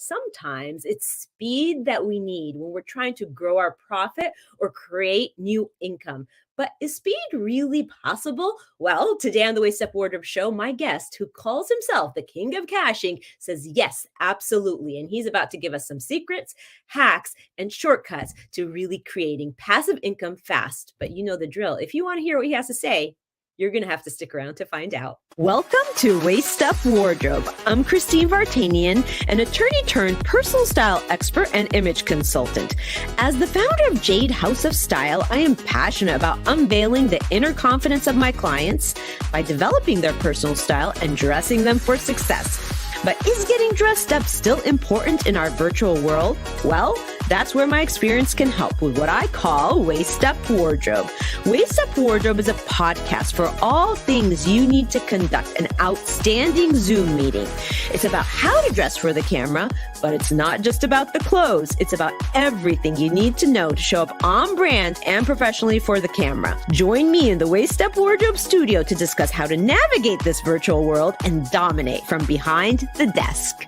sometimes it's speed that we need when we're trying to grow our profit or create new income. But is speed really possible? Well, today on the Waist Up Wardrobe Show, my guest, who calls himself the King of Kaching, says yes, absolutely. And he's about to give us some secrets, hacks, and shortcuts to really creating passive income fast. But you know the drill. If you want to hear what he has to say, you're going to have to stick around to find out. Welcome to Waist Up Wardrobe. I'm Christine Vartanian, an attorney turned personal style expert and image consultant. As the founder of Jade House of Style, I am passionate about unveiling the inner confidence of my clients by developing their personal style and dressing them for success. But is getting dressed up still important in our virtual world? Well, that's where my experience can help with what I call Waist Up Wardrobe. Waist Up Wardrobe is a podcast for all things you need to conduct an outstanding Zoom meeting. It's about how to dress for the camera, but it's not just about the clothes. It's about everything you need to know to show up on brand and professionally for the camera. Join me in the Waist Up Wardrobe studio to discuss how to navigate this virtual world and dominate from behind the desk.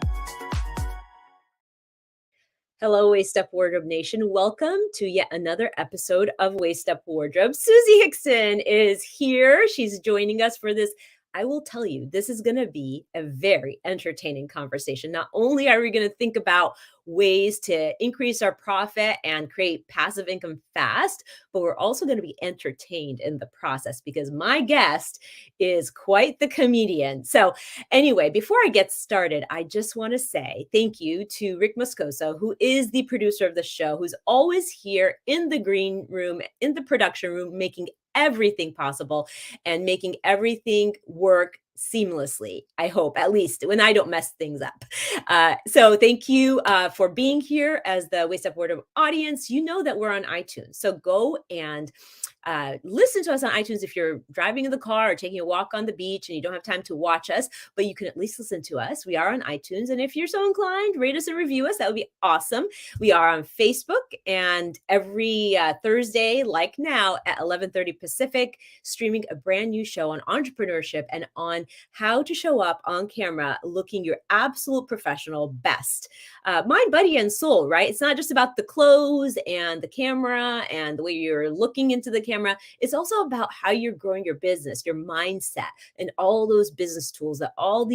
Hello, Waist Up Wardrobe Nation. Welcome to yet another episode of Waist Up Wardrobe. Susie Hickson is here. She's joining us for this. I will tell you, this is going to be a very entertaining conversation. Not only are we going to think about ways to increase our profit and create passive income fast, but we're also going to be entertained in the process because my guest is quite the comedian. So anyway, before I get started, I just want to say thank you to Rick Moscoso, who is the producer of the show, who's always here in the green room, in the production room, making everything possible and making everything work seamlessly, I hope, at least when I don't mess things up. So thank you for being here as the Waist Up Wardrobe audience. You know that we're on iTunes. So go and listen to us on iTunes if you're driving in the car or taking a walk on the beach and you don't have time to watch us, but you can at least listen to us. We are on iTunes. And if you're so inclined, rate us and review us. That would be awesome. We are on Facebook, and every Thursday, like now at 11:30 Pacific, streaming a brand new show on entrepreneurship and on how to show up on camera looking your absolute professional best. Mind, body, and soul, right? It's not just about the clothes and the camera and the way you're looking into the camera. It's also about how you're growing your business, your mindset, and all those business tools that all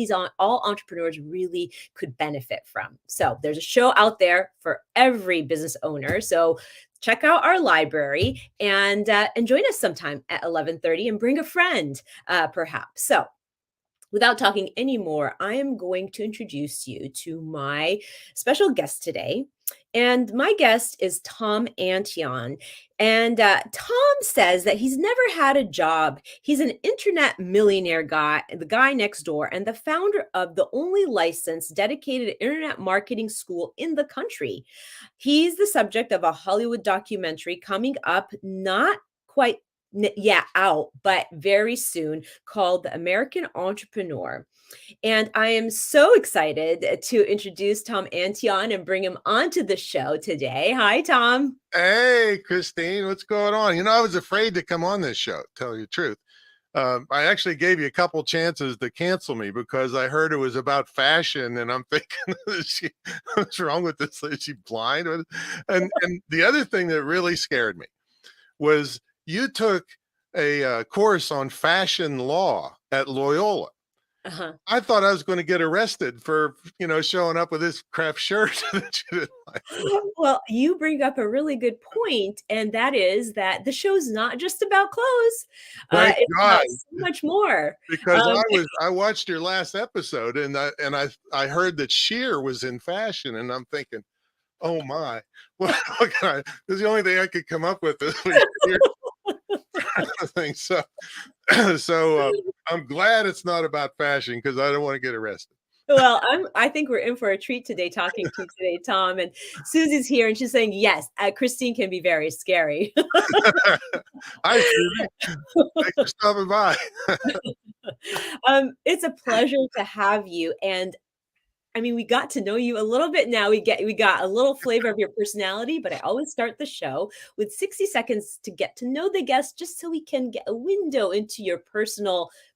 entrepreneurs really could benefit from. So there's a show out there for every business owner. So check out our library and join us sometime at 11:30 and bring a friend, perhaps. So without talking anymore, I am going to introduce you to my special guest today. And my guest is Tom Antion. And Tom says that he's never had a job. He's an internet millionaire guy, the guy next door, and the founder of the only licensed dedicated internet marketing school in the country. He's the subject of a Hollywood documentary coming up, not quite out, but very soon, called The American Entrepreneur. And I am so excited to introduce Tom Antion and bring him onto the show today. Hi, Tom. Hey, Christine, what's going on? You know, I was afraid to come on this show, to tell you the truth. I actually gave you a couple chances to cancel me because I heard it was about fashion, and I'm thinking, what's wrong with this? Is she blind? And the other thing that really scared me was you took a course on fashion law at Loyola. Uh-huh. I thought I was going to get arrested for, showing up with this crap shirt that you didn't like. Well, you bring up a really good point, and that is that the show's not just about clothes. It's about so much more. Because I watched your last episode, and I heard that sheer was in fashion, and I'm thinking, oh my, what can this is the only thing I could come up with. Thing. So I'm glad it's not about fashion because I don't want to get arrested. Well, I think we're in for a treat today talking to you today, Tom. And Susie's here and she's saying, yes, Christine can be very scary. Hi, Susie. Thanks for stopping by. It's a pleasure to have you. And I mean, we got to know you a little bit now. We got a little flavor of your personality, but I always start the show with 60 seconds to get to know the guest just so we can get a window into your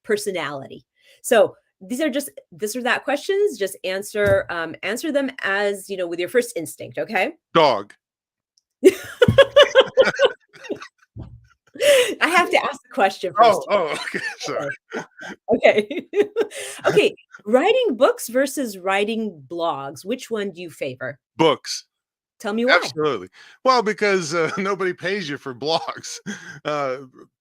personality. So these are just this or that questions. Just answer them as, with your first instinct, okay? Dog. I have to ask the question first. Okay. Sorry. Okay. Okay. Writing books versus writing blogs. Which one do you favor? Books. Tell me why. Absolutely. Well, because nobody pays you for blogs. Uh,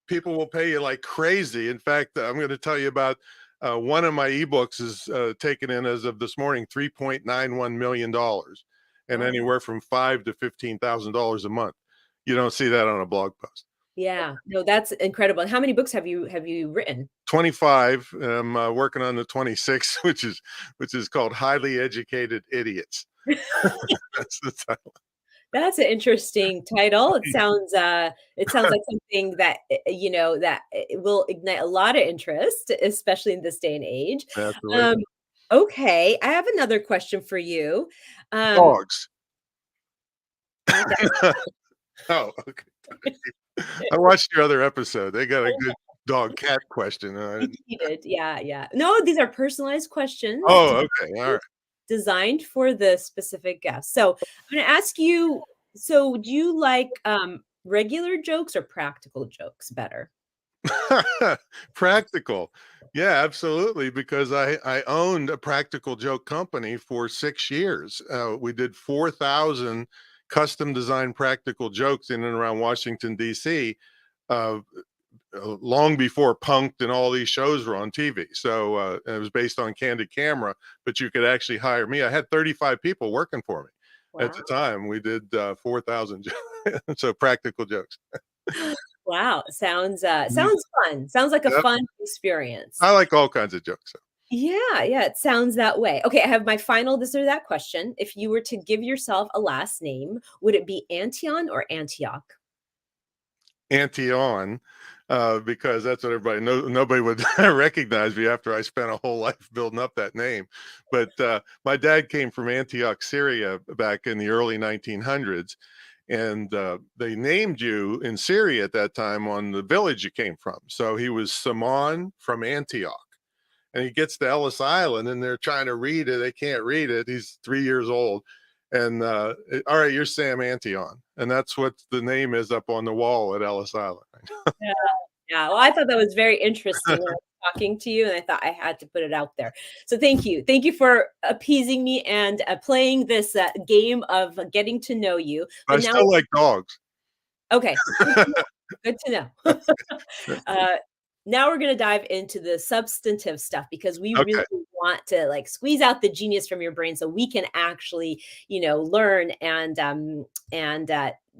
People will pay you like crazy. In fact, I'm going to tell you about one of my ebooks is taken in as of this morning $3.91 million, and Oh, anywhere from $5,000 to $15,000 a month. You don't see that on a blog post. yeah. No, that's incredible. And how many books have you written? 25. I'm working on the 26th, which is called Highly Educated Idiots. That's the title. That's an interesting title. It sounds like something that that it will ignite a lot of interest, especially in this day and age. Absolutely. Um, okay, I have another question for you. Um, Dogs. okay. Oh, okay. I watched your other episode. They got a good dog cat question. You did, yeah, yeah. No, these are personalized questions Oh, okay. All right. designed for the specific guest. So I'm going to ask you. So, do you like regular jokes or practical jokes better? Practical. Yeah, absolutely. Because I owned a practical joke company for 6 years. We did 4,000 custom designed practical jokes in and around Washington, D.C. Uh, long before Punked and all these shows were on TV. So it was based on candid camera, but you could actually hire me. I had 35 people working for me at Wow. the time. We did 4,000 so practical jokes. Wow, Mhm. sounds fun. Sounds like a Yep. fun experience. I like all kinds of jokes. So. Yeah, yeah, it sounds that way. Okay, I have my final this or that question. If you were to give yourself a last name, would it be Antion or Antioch? Antion, because that's what everybody knows. Nobody would recognize me after I spent a whole life building up that name. But my dad came from Antioch, Syria, back in the early 1900s, and they named you in Syria at that time on the village you came from. So he was Simon from Antioch. And he gets to Ellis Island and they're trying to read it. They can't read it. He's 3 years old. And all right, you're Sam Antion. And that's what the name is up on the wall at Ellis Island. Yeah, yeah. Well, I thought that was very interesting when I was talking to you, and I thought I had to put it out there. So thank you. Thank you for appeasing me and playing this game of getting to know you. I But now, still like dogs. okay, good to know. uh, now we're going to dive into the substantive stuff because we really Okay. want to like squeeze out the genius from your brain so we can actually, learn and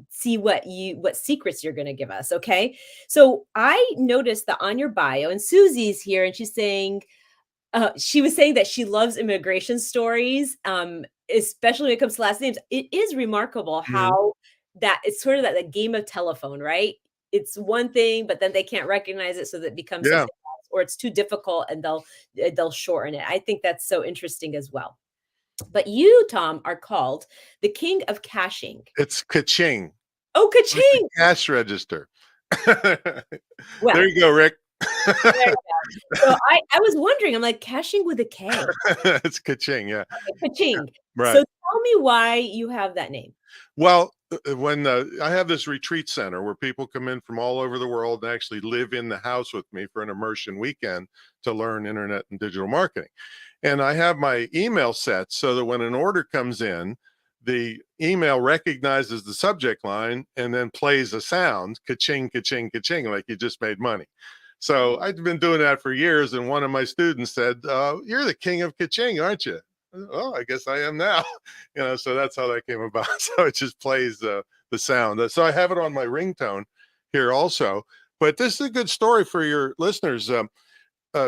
see what secrets you're going to give us. Okay. So I noticed that on your bio, and Susie's here, and she was saying that she loves immigration stories, especially when it comes to last names. It is remarkable Mhm. how that it's sort of that the game of telephone, right? It's one thing, but then they can't recognize it, so that it becomes Yeah, something else, or it's too difficult, and they'll shorten it. I think that's so interesting as well. But you, Tom, are called the King of Caching. it's Kaching, Oh, like the Kaching! cash register. Well, There you go, Rick. there you go. So I was wondering, I'm like, caching with a K. It's Kaching, yeah. Kaching. So Right. tell me why you have that name. Well, when I have this retreat center where people come in from all over the world and actually live in the house with me for an immersion weekend to learn internet and digital marketing. And I have my email set so that when an order comes in, the email recognizes the subject line and then plays a sound, ka-ching, ka-ching, ka-ching, like you just made money. So I've been doing that for years. And one of my students said, you're the king of ka-ching, aren't you? Oh, I guess I am now. So that's how that came about. So it just plays the sound. So I have it on my ringtone here also. But this is a good story for your listeners.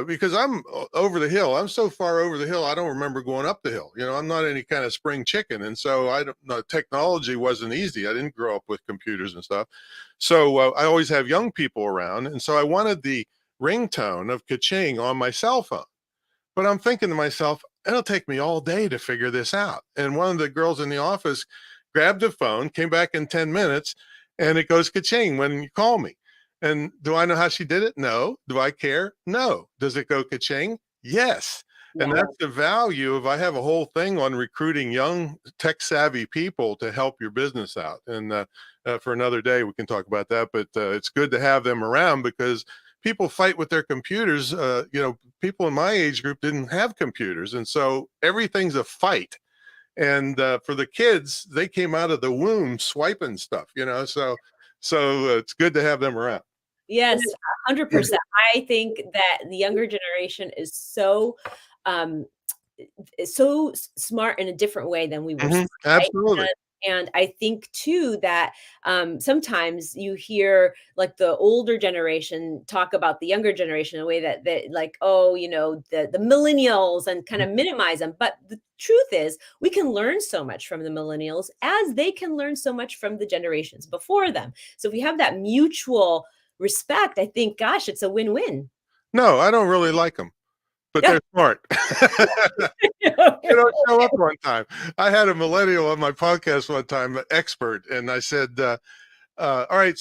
Because I'm over the hill. I'm so far over the hill, I don't remember going up the hill. I'm not any kind of spring chicken. And so I don't know, technology wasn't easy. I didn't grow up with computers and stuff. So I always have young people around. And so I wanted the ringtone of Kaching on my cell phone. But I'm thinking to myself, it'll take me all day to figure this out. And one of the girls in the office grabbed the phone, came back in 10 minutes, and it goes Kaching when you call me. And do I know how she did it? No. Do I care? No. Does it go Kaching? Yes. And Wow. that's the value of, I have a whole thing on recruiting young tech savvy people to help your business out. And for another day, we can talk about that. But it's good to have them around because people fight with their computers. People in my age group didn't have computers. And so everything's a fight. And for the kids, they came out of the womb swiping stuff, so it's good to have them around. Yes, 100%. I think that the younger generation is um, so smart in a different way than we were smart, right? Absolutely. And I think too that sometimes you hear like the older generation talk about the younger generation in a way that like, oh, the millennials, and kind of minimize them. But the truth is, we can learn so much from the millennials as they can learn so much from the generations before them. So if we have that mutual respect, I think, gosh, it's a win-win. No, I don't really like them, but Yeah. they're smart. They don't show up on time. I had a millennial on my podcast one time, an expert, and I said, all right.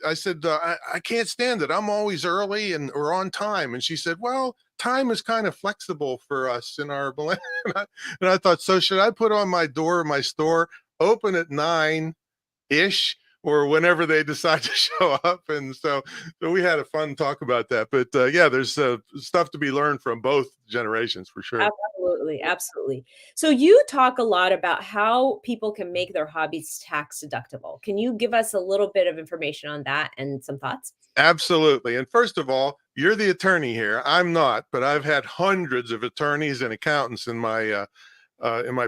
I said, I can't stand it. I'm always early or on time. And she said, well, time is kind of flexible for us in our millennial. And I thought, so should I put on my door, my store, open at 9-ish, or whenever they decide to show up? And so we had a fun talk about that. But yeah, there's stuff to be learned from both generations for sure. Absolutely, absolutely. So you talk a lot about how people can make their hobbies tax deductible. Can you give us a little bit of information on that and some thoughts? Absolutely. And first of all, you're the attorney here. I'm not, but I've had hundreds of attorneys and accountants in my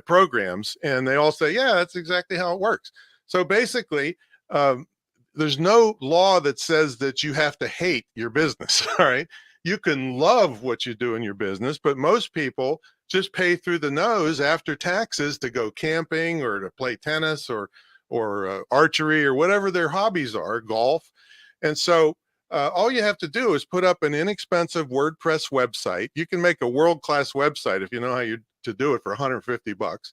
programs, and they all say, yeah, that's exactly how it works. So basically, um, there's no law that says that you have to hate your business. All right. You can love what you do in your business, but most people just pay through the nose after taxes to go camping or to play tennis or archery or whatever their hobbies are, golf. And so all you have to do is put up an inexpensive WordPress website. You can make a world-class website if you know how to do it for 150 bucks.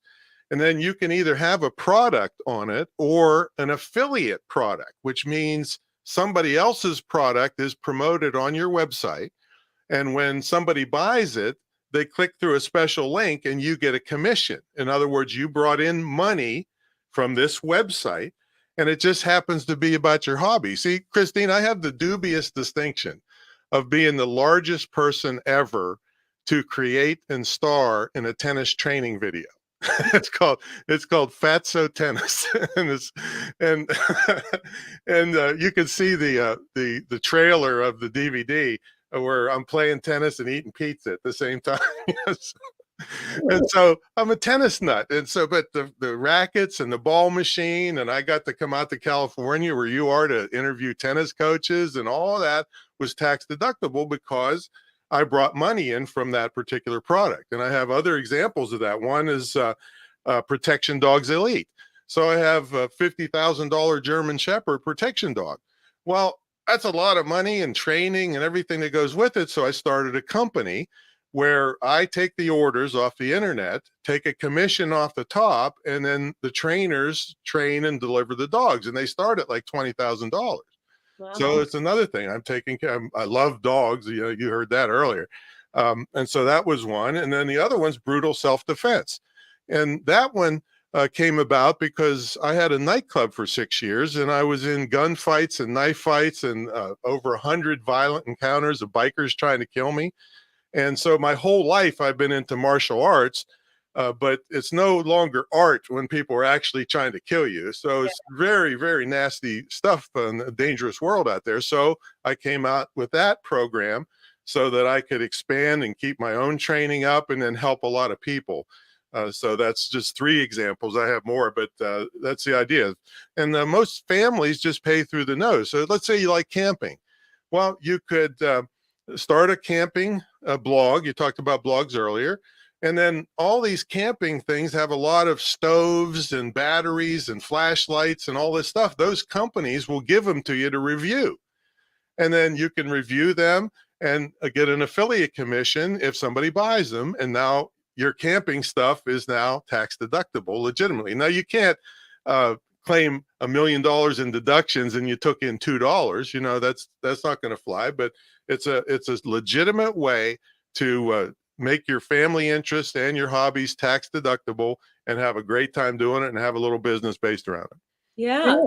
And then you can either have a product on it or an affiliate product, which means somebody else's product is promoted on your website. And when somebody buys it, they click through a special link and you get a commission. In other words, you brought in money from this website, and it just happens to be about your hobby. See, Christine, I have the dubious distinction of being the largest person ever to create and star in a tennis training video. it's called Fatso Tennis, and and you can see the trailer of the DVD where I'm playing tennis and eating pizza at the same time. Yes. And so I'm a tennis nut. And so, but the rackets and the ball machine, and I got to come out to California where you are to interview tennis coaches, and all that was tax deductible because I brought money in from that particular product. And I have other examples of that. One is Protection Dogs Elite. So I have a $50,000 German Shepherd protection dog. Well, that's a lot of money and training and everything that goes with it. So I started a company where I take the orders off the internet, take a commission off the top, and then the trainers train and deliver the dogs. And they start at like $20,000. Wow. So it's another thing I'm taking care of. I love dogs. You heard that earlier. And so that was one. And then the other one's brutal self-defense. And that one came about because I had a nightclub for 6 years, and I was in gunfights and knife fights and over 100 violent encounters of bikers trying to kill me. And so my whole life I've been into martial arts, but it's no longer art when people are actually trying to kill you. So it's very, very nasty stuff in a dangerous world out there. So I came out with that program so that I could expand and keep my own training up and then help a lot of people. So that's just 3 examples. I have more, but that's the idea. And most families just pay through the nose. So let's say you like camping. Well, you could start a camping blog. You talked about blogs earlier. And then all these camping things have a lot of stoves and batteries and flashlights and all this stuff. Those companies will give them to you to review. And then you can review them and get an affiliate commission if somebody buys them. And now your camping stuff is now tax deductible legitimately. Now you can't claim $1 million in deductions and you took in $2. That's not going to fly. But it's a legitimate way to make your family interest and your hobbies tax deductible and have a great time doing it and have a little business based around it. Yeah,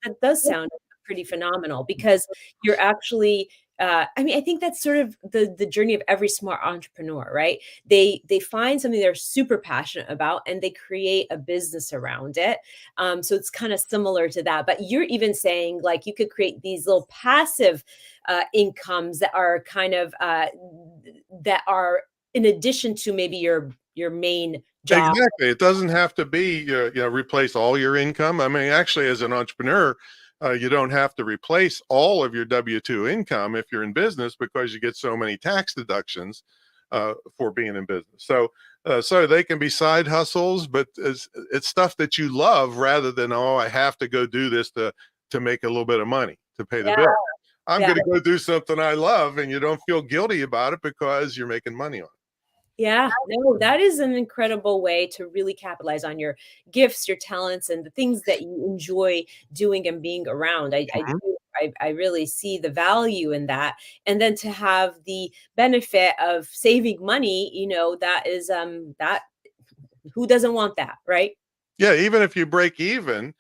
that does sound pretty phenomenal because you're actually I mean, I think that's sort of the journey of every smart entrepreneur, right? They find something they're super passionate about and they create a business around it. So it's kind of similar to that. But you're even saying like you could create these little passive incomes that are kind of that are in addition to maybe your main job. Exactly. It doesn't have to be, replace all your income. I mean, actually, as an entrepreneur, you don't have to replace all of your W-2 income if you're in business because you get so many tax deductions for being in business. So they can be side hustles, but it's stuff that you love rather than, oh, I have to go do this to make a little bit of money to pay the Yeah, bill. I'm yeah. going to go do something I love, and you don't feel guilty about it because you're making money on it. Yeah, no, that is an incredible way to really capitalize on your gifts, your talents, and the things that you enjoy doing and being around. I Mhm. do. I really see the value in that. And then to have the benefit of saving money, that is that who doesn't want that, right? Yeah, even if you break even,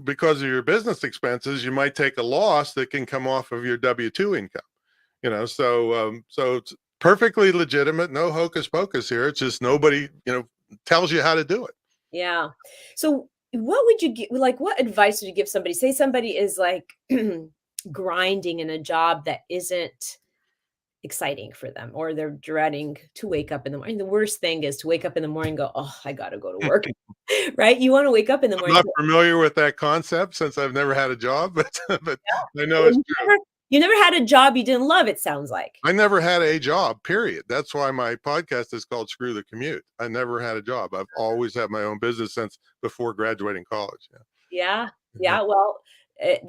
because of your business expenses, you might take a loss that can come off of your W-2 income. So it's perfectly legitimate, no hocus pocus here. It's just nobody, tells you how to do it. Yeah. So what would you give like what advice would you give somebody? Say somebody is like grinding in a job that isn't exciting for them or they're dreading to wake up in the morning. The worst thing is to wake up in the morning and go, "Oh, I gotta go to work." Right? You wanna wake up in the I'm morning not and familiar with that concept since I've never had a job, but but I know go, it's true. you never had a job you didn't love, it sounds like. I never had a job, period. That's why my podcast is called Screw the Commute. I never had a job. I've always had my own business since before graduating college. Yeah. Yeah. Yeah, well,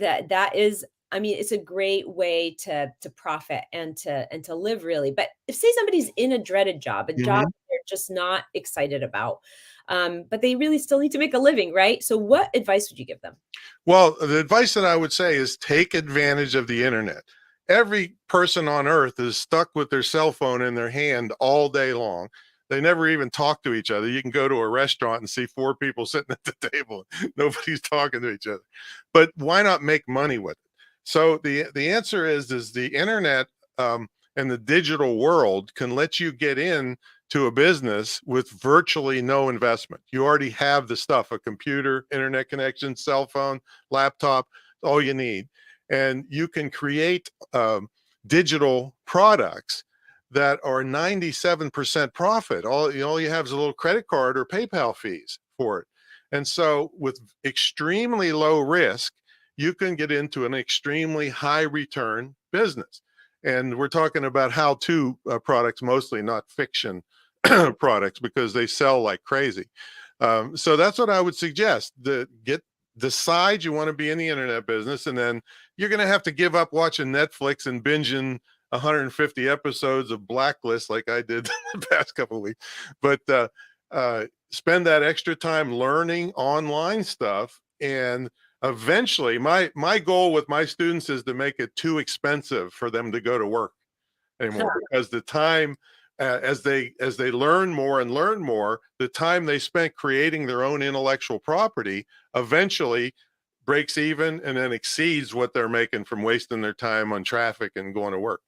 that is I mean, it's a great way to profit and to live really. But if say somebody's in a dreaded job, a job Mhm. they're just not excited about, but they really still need to make a living, right? So what advice would you give them? Well, the advice that I would say is take advantage of the internet. Every person on earth is stuck with their cell phone in their hand all day long. They never even talk to each other. You can go to a restaurant and see four people sitting at the table. Nobody's talking to each other. But why not make money with it? So the answer is the internet and the digital world can let you get in to a business with virtually no investment. You already have the stuff, a computer, internet connection, cell phone, laptop, all you need. And you can create digital products that are 97% profit. All you have is a little credit card or PayPal fees for it. And so with extremely low risk, you can get into an extremely high return business. And we're talking about how-to products mostly, not fiction products, because they sell like crazy. So that's what I would suggest. Decide you want to be in the internet business, and then you're going to have to give up watching Netflix and binging 150 episodes of Blacklist like I did the past couple of weeks. But spend that extra time learning online stuff, and eventually, my goal with my students is to make it too expensive for them to go to work anymore, because the time as they learn more, the time they spent creating their own intellectual property eventually breaks even and then exceeds what they're making from wasting their time on traffic and going to work.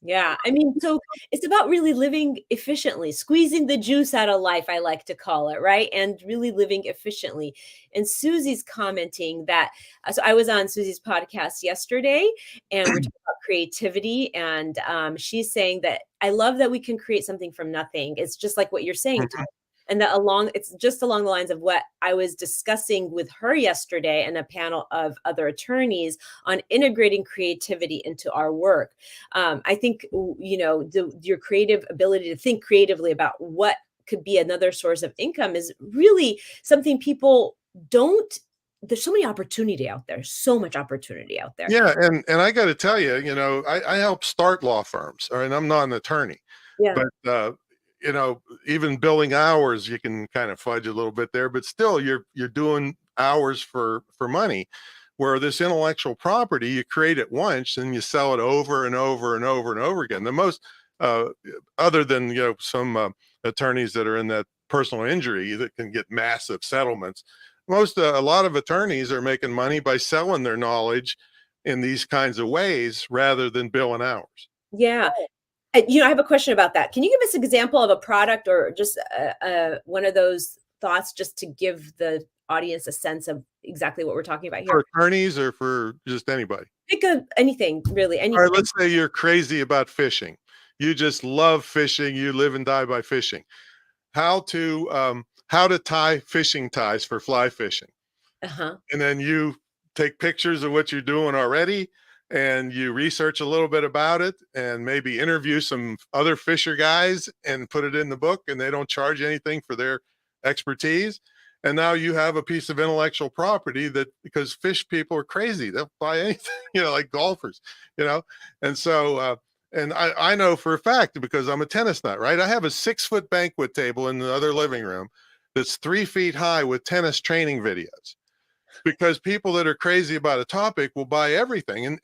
Yeah, I mean, so it's about really living efficiently, squeezing the juice out of life, I like to call it, right? And really living efficiently. And Susie's commenting that, so I was on Susie's podcast yesterday, and we're talking about creativity, and she's saying that I love that we can create something from nothing. It's just like what you're saying, Mhm. and that along it's just along the lines of what I was discussing with her yesterday and a panel of other attorneys on integrating creativity into our work. I think your creative ability to think creatively about what could be another source of income is really something people don't. There's so many opportunity out there, so much opportunity out there. Yeah, and I got to tell you, I help start law firms. All right, I'm not an attorney, Yeah, but even billing hours, you can kind of fudge a little bit there, but still, you're doing hours for money. Where this intellectual property, you create it once and you sell it over and over and over and over again. uh, other than some attorneys that are in that personal injury that can get massive settlements. A lot of attorneys are making money by selling their knowledge in these kinds of ways rather than billing hours. Yeah. I have a question about that. Can you give us an example of a product or just one of those thoughts just to give the audience a sense of exactly what we're talking about here? For attorneys or for just anybody? Pick anything, really, All right, anything. let's say you're crazy about fishing. You just love fishing. You live and die by fishing. How to tie fishing ties for fly fishing. Uh-huh. And then you take pictures of what you're doing already, and you research a little bit about it and maybe interview some other fisher guys and put it in the book, and they don't charge anything for their expertise. And now you have a piece of intellectual property that, because fish people are crazy, they'll buy anything, like golfers, you know. And so and I know for a fact, because I'm a tennis nut, right? I have a 6-foot banquet table in the other living room that's 3 feet high with tennis training videos, because people that are crazy about a topic will buy everything. And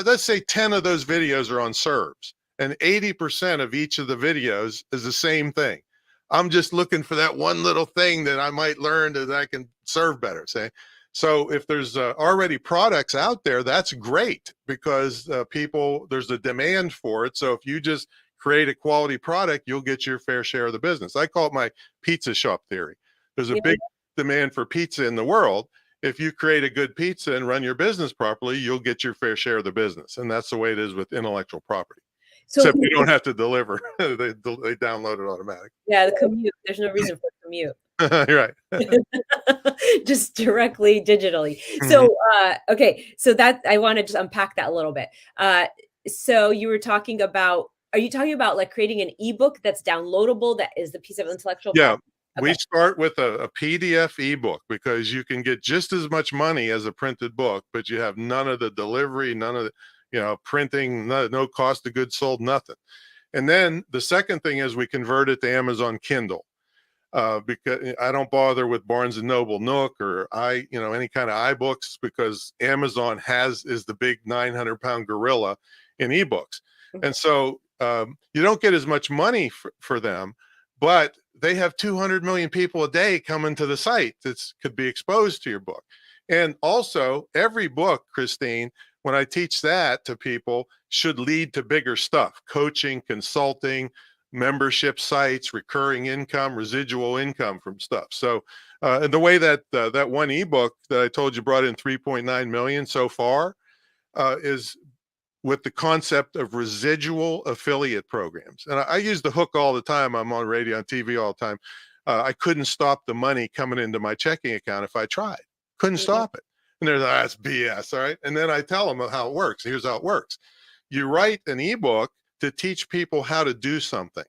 let's say 10 of those videos are on serves, and 80% of each of the videos is the same thing. I'm just looking for that one little thing that I might learn that I can serve better, say. So if there's already products out there, that's great, because there's a demand for it. So if you just create a quality product, you'll get your fair share of the business. I call it my pizza shop theory. There's a Yeah. big demand for pizza in the world. If you create a good pizza and run your business properly, you'll get your fair share of the business. And that's the way it is with intellectual property. So Except you don't have to deliver. they download it automatically. yeah, the commute. There's no reason for commute. You're right. Just directly digitally. Mhm. So okay, so that I want to just unpack that a little bit. So you were talking about, are you talking about like creating an ebook that's downloadable that is the piece of intellectual Yeah. property? We Okay. start with a PDF ebook, because you can get just as much money as a printed book, but you have none of the delivery, none of the, printing, no cost of goods sold, nothing. And then the second thing is we convert it to Amazon Kindle. Because I don't bother with Barnes and Noble Nook or any kind of iBooks, because Amazon is the big 900-pound gorilla in ebooks. Mhm. And so you don't get as much money for them, but they have 200 million people a day coming to the site that could be exposed to your book. And also, every book, Christine, when I teach that to people, should lead to bigger stuff: coaching, consulting, membership sites, recurring income, residual income from stuff. So and the way that that one ebook that I told you brought in 3.9 million so far is with the concept of residual affiliate programs. And I use the hook all the time. I'm on radio and TV all the time. I couldn't stop the money coming into my checking account if I tried. Couldn't Mhm. stop it. And they're like, that's BS. All right. And then I tell them how it works. Here's how it works. You write an ebook to teach people how to do something,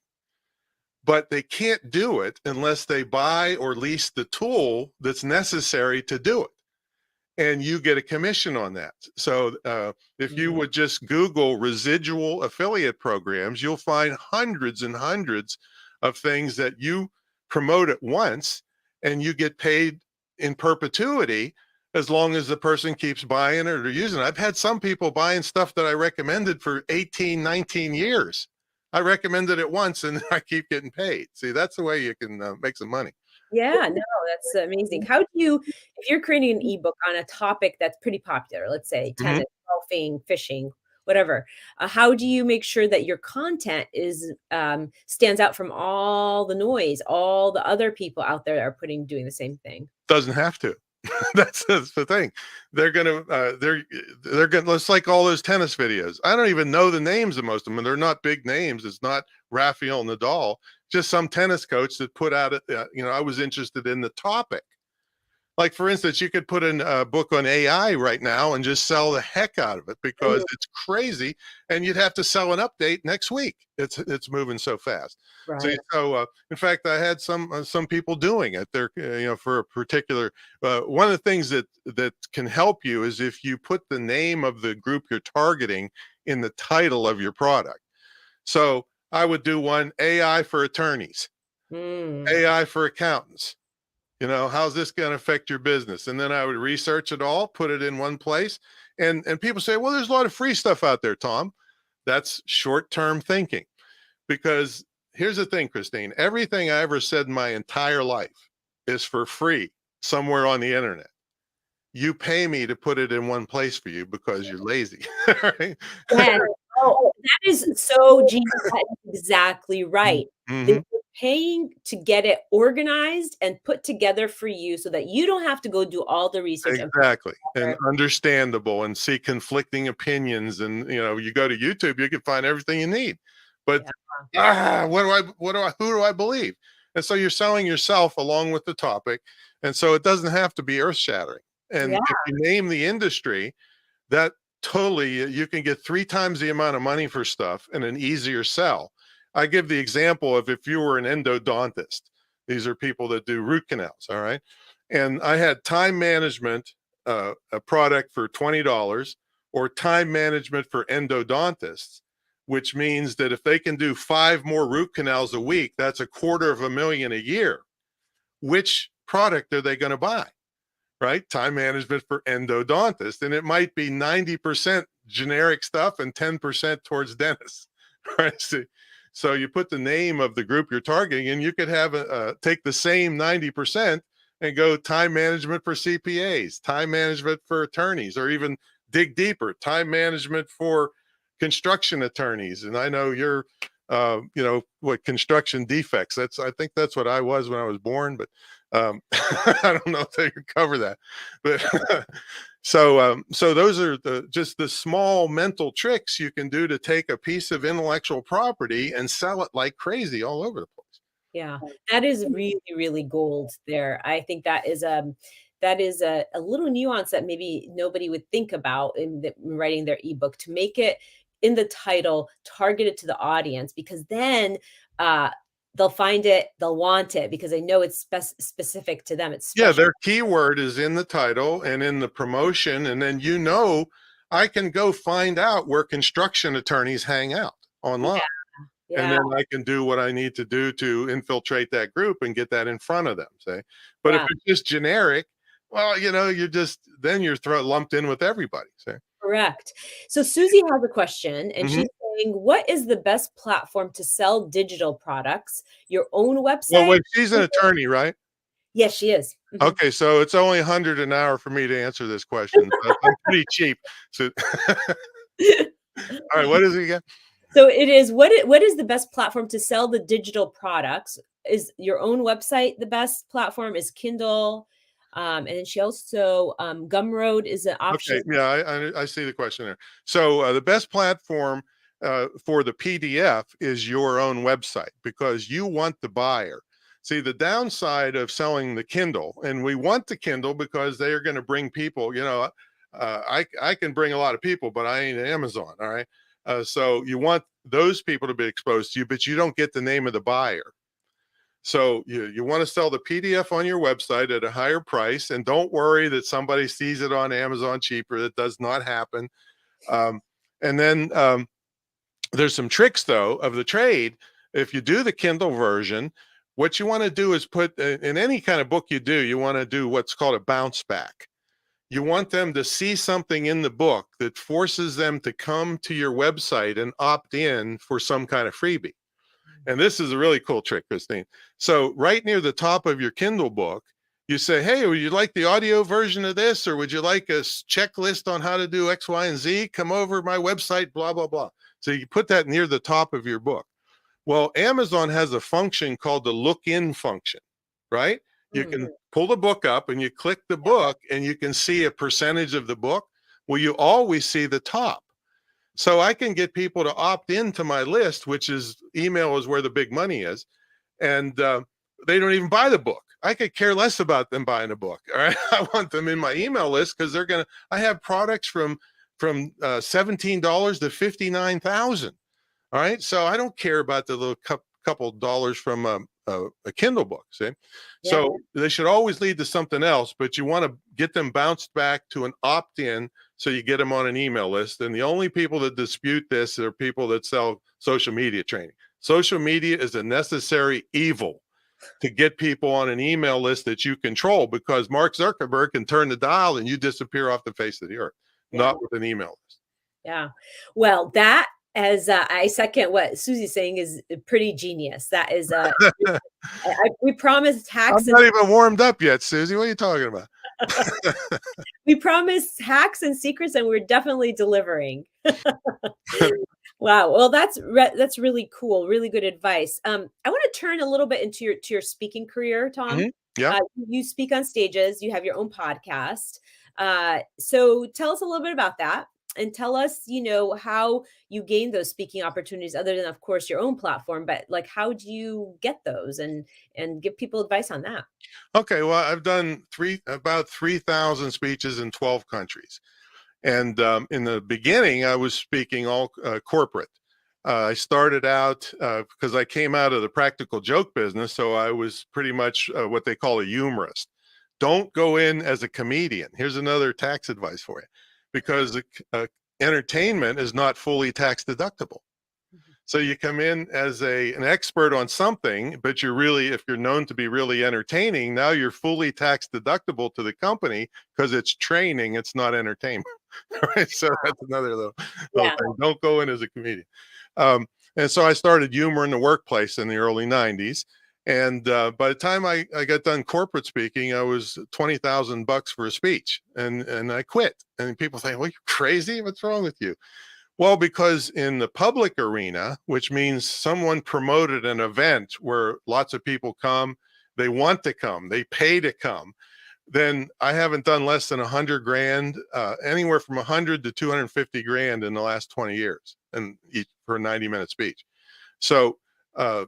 but they can't do it unless they buy or lease the tool that's necessary to do it. And you get a commission on that. So if you Mhm. would just Google residual affiliate programs, you'll find hundreds and hundreds of things that you promote at once, and you get paid in perpetuity as long as the person keeps buying it or using it. I've had some people buying stuff that I recommended for 18, 19 years. I recommended it once and I keep getting paid. See, that's the way you can make some money. Yeah, no, that's amazing. How do you, if you're creating an ebook on a topic that's pretty popular, let's say Mhm. tennis, golfing, fishing, whatever, how do you make sure that your content stands out from all the noise, all the other people out there that are doing the same thing? Doesn't have to. That's the thing. They're gonna, let's, like all those tennis videos. I don't even know the names of most of them, and they're not big names. It's not Rafael Nadal, just some tennis coach that put out I was interested in the topic. Like, for instance, you could put in a book on AI right now and just sell the heck out of it, because Mhm. it's crazy, and you'd have to sell an update next week. It's moving so fast. Right. In fact, I had some people doing it. They're for a particular one of the things that can help you is if you put the name of the group you're targeting in the title of your product. So I would do one: AI for attorneys, Mm. AI for accountants. How's this going to affect your business? And then I would research it all, put it in one place. And people say, well, there's a lot of free stuff out there, Tom. That's short-term thinking. Because here's the thing, Christine, everything I ever said in my entire life is for free somewhere on the internet. You pay me to put it in one place for you because you're lazy. Right? Yes. Oh, that is so genius. That is exactly right. They're Mm-hmm. paying to get it organized and put together for you so that you don't have to go do all the research and put Exactly. it And together. understandable and see conflicting opinions. And you go to YouTube, you can find everything you need. But Yeah. who do I believe? And so you're selling yourself along with the topic. And so it doesn't have to be earth shattering. And Yeah. if you name the industry, that totally you can get 3 times the amount of money for stuff and an easier sell. I give the example of if you were an endodontist. These are people that do root canals, all right? And I had time management, a product for $20, or time management for endodontists, which means that if they can do 5 more root canals a week, that's $250,000 a year. Which product are they going to buy? Right? Time management for endodontist. And it might be 90% generic stuff and 10% towards dentists. Right? So you put the name of the group you're targeting, and you could have take the same 90% and go time management for CPAs, time management for attorneys, or even dig deeper, time management for construction attorneys. And I know you're what construction defects. I think that's what I was when I was born, but I don't know if they could cover that. But so those are just the small mental tricks you can do to take a piece of intellectual property and sell it like crazy all over the place. Yeah, that is really, really gold there. I think that is a little nuance that maybe nobody would think about in writing their ebook to make it in the title targeted to the audience because then uh, they'll find it, they'll want it because they know it's specific to them. It's Yeah, special. their keyword is in the title and in the promotion, and then I can go find out where construction attorneys hang out Yeah, online. And yeah, then I can do what I need to do to infiltrate that group and get that in front of them, say. But if yeah. it's just generic, well, you're lumped in with everybody, say. Correct. So Susie has a question, and Mhm. she's saying, "What is the best platform to sell digital products? Your own Well, website?" wait, she's an attorney, right? Yes, she is. Mhm. Okay, so it's only 100 an hour for me to answer this question. So I'm pretty cheap. So all right, what is it again? So it is what is the best platform to sell the digital products? Is your own website the best platform? Is Kindle? And then she also Gumroad is an option. Okay, yeah, I see the question there. So the best platform for the PDF is your own website because you want the buyer. See, the downside of selling the Kindle, and we want the Kindle because they are going to bring people. I can bring a lot of people, but I ain't Amazon. All right, so you want those people to be exposed to you, but you don't get the name of the buyer. So you want to sell the PDF on your website at a higher price, and don't worry that somebody sees it on Amazon cheaper. That does not happen. Um, and then there's some tricks though of the trade. If you do the Kindle version, what you want to do is put in any kind of book you do, you want to do what's called a bounce back. You want them to see something in the book that forces them to come to your website and opt in for some kind of freebie. And this is a really cool trick, Christine. So right near the top of your Kindle book, you say, hey, would you like the audio version of this? Or would you like a checklist on how to do X, Y, and Z? Come over to my website, blah, blah, blah. So you put that near the top of your book. Well, Amazon has a function called the look in function, right? You Mm, can pull the book up and you click the book and you can see a percentage of the book. Well, you always see the top. So I can get people to opt into my list, which is email is where the big money is. And they don't even buy the book. I could care less about them buying a book. All right. I want them in my email list because I have products from $17 to 59,000. All right. So I don't care about the little couple dollars from a Kindle book. See, yeah. so they should always lead to something else, but you want to get them bounced back to an opt in so you get them on an email list. And the only people that dispute this are people that sell social media training. Social media is a necessary evil to get people on an email list that you control because Mark Zuckerberg can turn the dial and you disappear off the face of the earth, Yeah. not with an email list. Yeah. Well, that As I second what Susie's saying is pretty genius. That is, we promised I'm hacks and not even warmed up yet, Susie. What are you talking about? we promised hacks and secrets, and we're definitely delivering. Wow. Well, that's really cool. Really good advice. I want to turn a little bit into your speaking career, Tom. Mhm. Yeah. You speak on stages. You have your own podcast. So tell us a little bit about that, and tell us, how you gain those speaking opportunities, other than, of course, your own platform. But like, how do you get those, and give people advice on that? Okay. Well, I've done about 3,000 speeches in 12 countries. And in the beginning, I was speaking all corporate. I started out because I came out of the practical joke business. So I was pretty much what they call a humorist. Don't go in as a comedian. Here's another tax advice for you, because entertainment is not fully tax deductible. Mhm. So you come in as an expert on something, but if you're known to be really entertaining, now you're fully tax deductible to the company because it's training, it's not entertainment. Right. So that's another little Yeah. thing. Don't go in as a comedian. Um, and so I started humor in the workplace in the early 90s. And by the time I got done corporate speaking, I was $20,000 for a speech, and I quit. And people say, well, you're crazy. What's wrong with you? Well, because in the public arena, which means someone promoted an event where lots of people come, they want to come, they pay to come, then I haven't done less than 100 grand, anywhere from 100 to 250 grand in the last 20 years, and each for a 90-minute speech. So uh,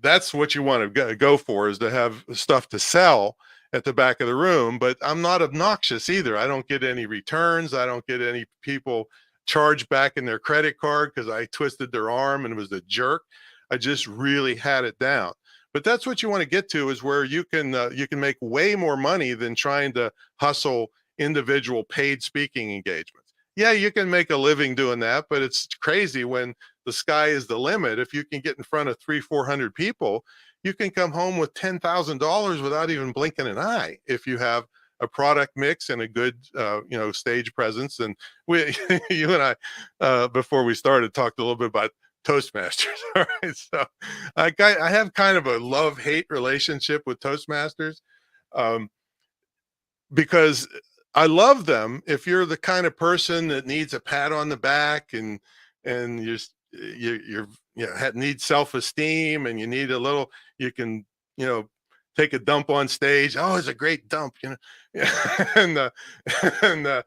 that's what you want to go for, is to have stuff to sell at the back of the room. But I'm not obnoxious either. I don't get any returns. I don't get any people charged back in their credit card because I twisted their arm and was a jerk. I just really had it down. But that's what you want to get to, is where you can make way more money than trying to hustle individual paid speaking engagements. Yeah, you can make a living doing that, but it's crazy when the sky is the limit. If you can get in front of 300-400 people, you can come home with $10,000 without even blinking an eye if you have a product mix and a good stage presence. And we you and I before we started talked a little bit about Toastmasters. All right. So I have kind of a love-hate relationship with Toastmasters, um, because I love them if you're the kind of person that needs a pat on the back, and need self-esteem, and you need a little, you can, take a dump on stage. Oh, it's a great dump, and and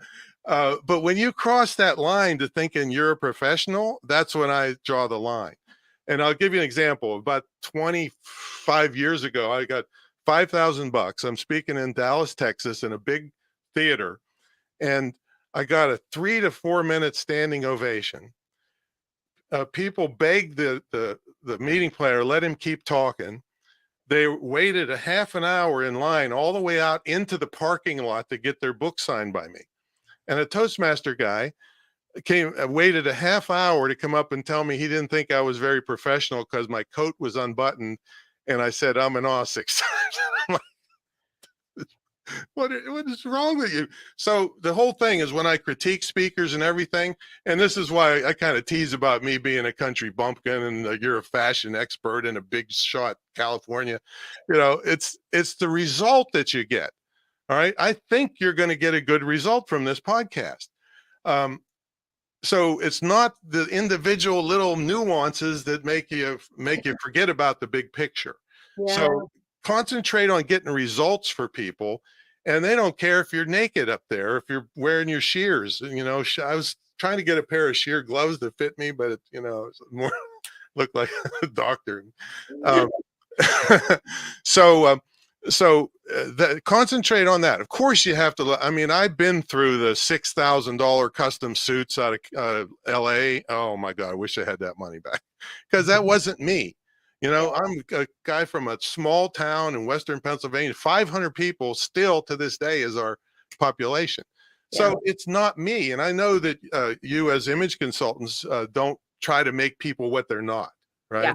but when you cross that line to thinking you're a professional, that's when I draw the line. And I'll give you an example. About 25 years ago, I got $5,000. I'm speaking in Dallas, Texas, in a big theater, and I got a 3 to 4 minute standing ovation. People begged the meeting planner, let him keep talking. They waited a half an hour in line all the way out into the parking lot to get their book signed by me. And a Toastmaster guy waited a half hour to come up and tell me he didn't think I was very professional because my coat was unbuttoned, and I said I'm an awe 6 times. I'm like, what is wrong with you? So the whole thing is, when I critique speakers and everything, and this is why I kind of tease about me being a country bumpkin, and you're a fashion expert in a big shot California. It's the result that you get. All right. I think you're going to get a good result from this podcast. Um, so it's not the individual little nuances that make you forget about the big picture. Yeah. So concentrate on getting results for people, and they don't care if you're naked up there, if you're wearing your shears. I was trying to get a pair of sheer gloves that fit me, but it's more looked like a doctor. Um, so concentrate on that. Of course, you have to. I mean, I've been through the $6,000 custom suits out of LA. Oh my God, I wish I had that money back, because that wasn't me. I'm a guy from a small town in Western Pennsylvania. 500 people still to this day is our population. Yeah. So it's not me. And I know that you as image consultants don't try to make people what they're not, Yeah. right?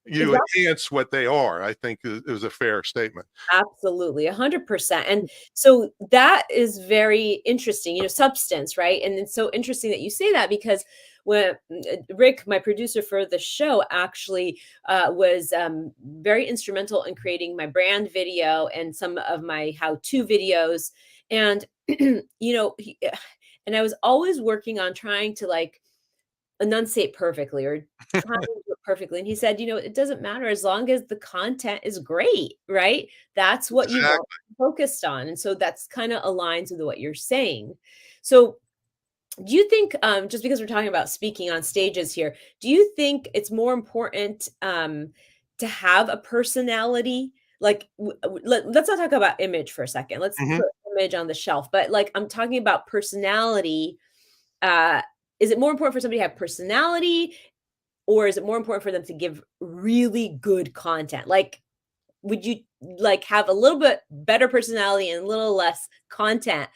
You enhance what they are. I think it was a fair statement. Absolutely, 100%. And so that is very interesting, substance, right? And it's so interesting that you say that, because when Rick, my producer for the show, actually was very instrumental in creating my brand video and some of my how-to videos. And, and I was always working on trying to like enunciate perfectly or trying to do it perfectly. And he said, it doesn't matter as long as the content is great, right? That's what you want Exactly. focused on. And so that's kind of aligns with what you're saying. So do you think, just because we're talking about speaking on stages here, do you think it's more important to have a personality? Like, let's not talk about image for a second. Let's Mhm. put image on the shelf. But like, I'm talking about personality. Uh, is it more important for somebody to have personality, or is it more important for them to give really good content? Like, would you like have a little bit better personality and a little less content?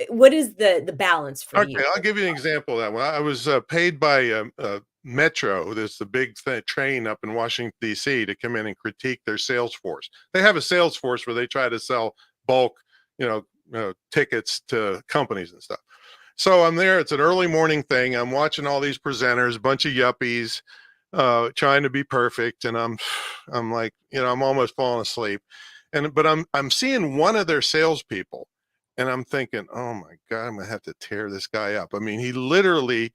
What is the balance for you? Okay, I'll give you an example of that one. I was paid by Metro, there's the big train up in Washington, D.C., to come in and critique their sales force. They have a sales force where they try to sell bulk, tickets to companies and stuff. So I'm there. It's an early morning thing. I'm watching all these presenters, a bunch of yuppies, trying to be perfect, and I'm like, I'm almost falling asleep, but I'm seeing one of their salespeople, and I'm thinking, oh my God, I'm gonna have to tear this guy up. I mean, he literally,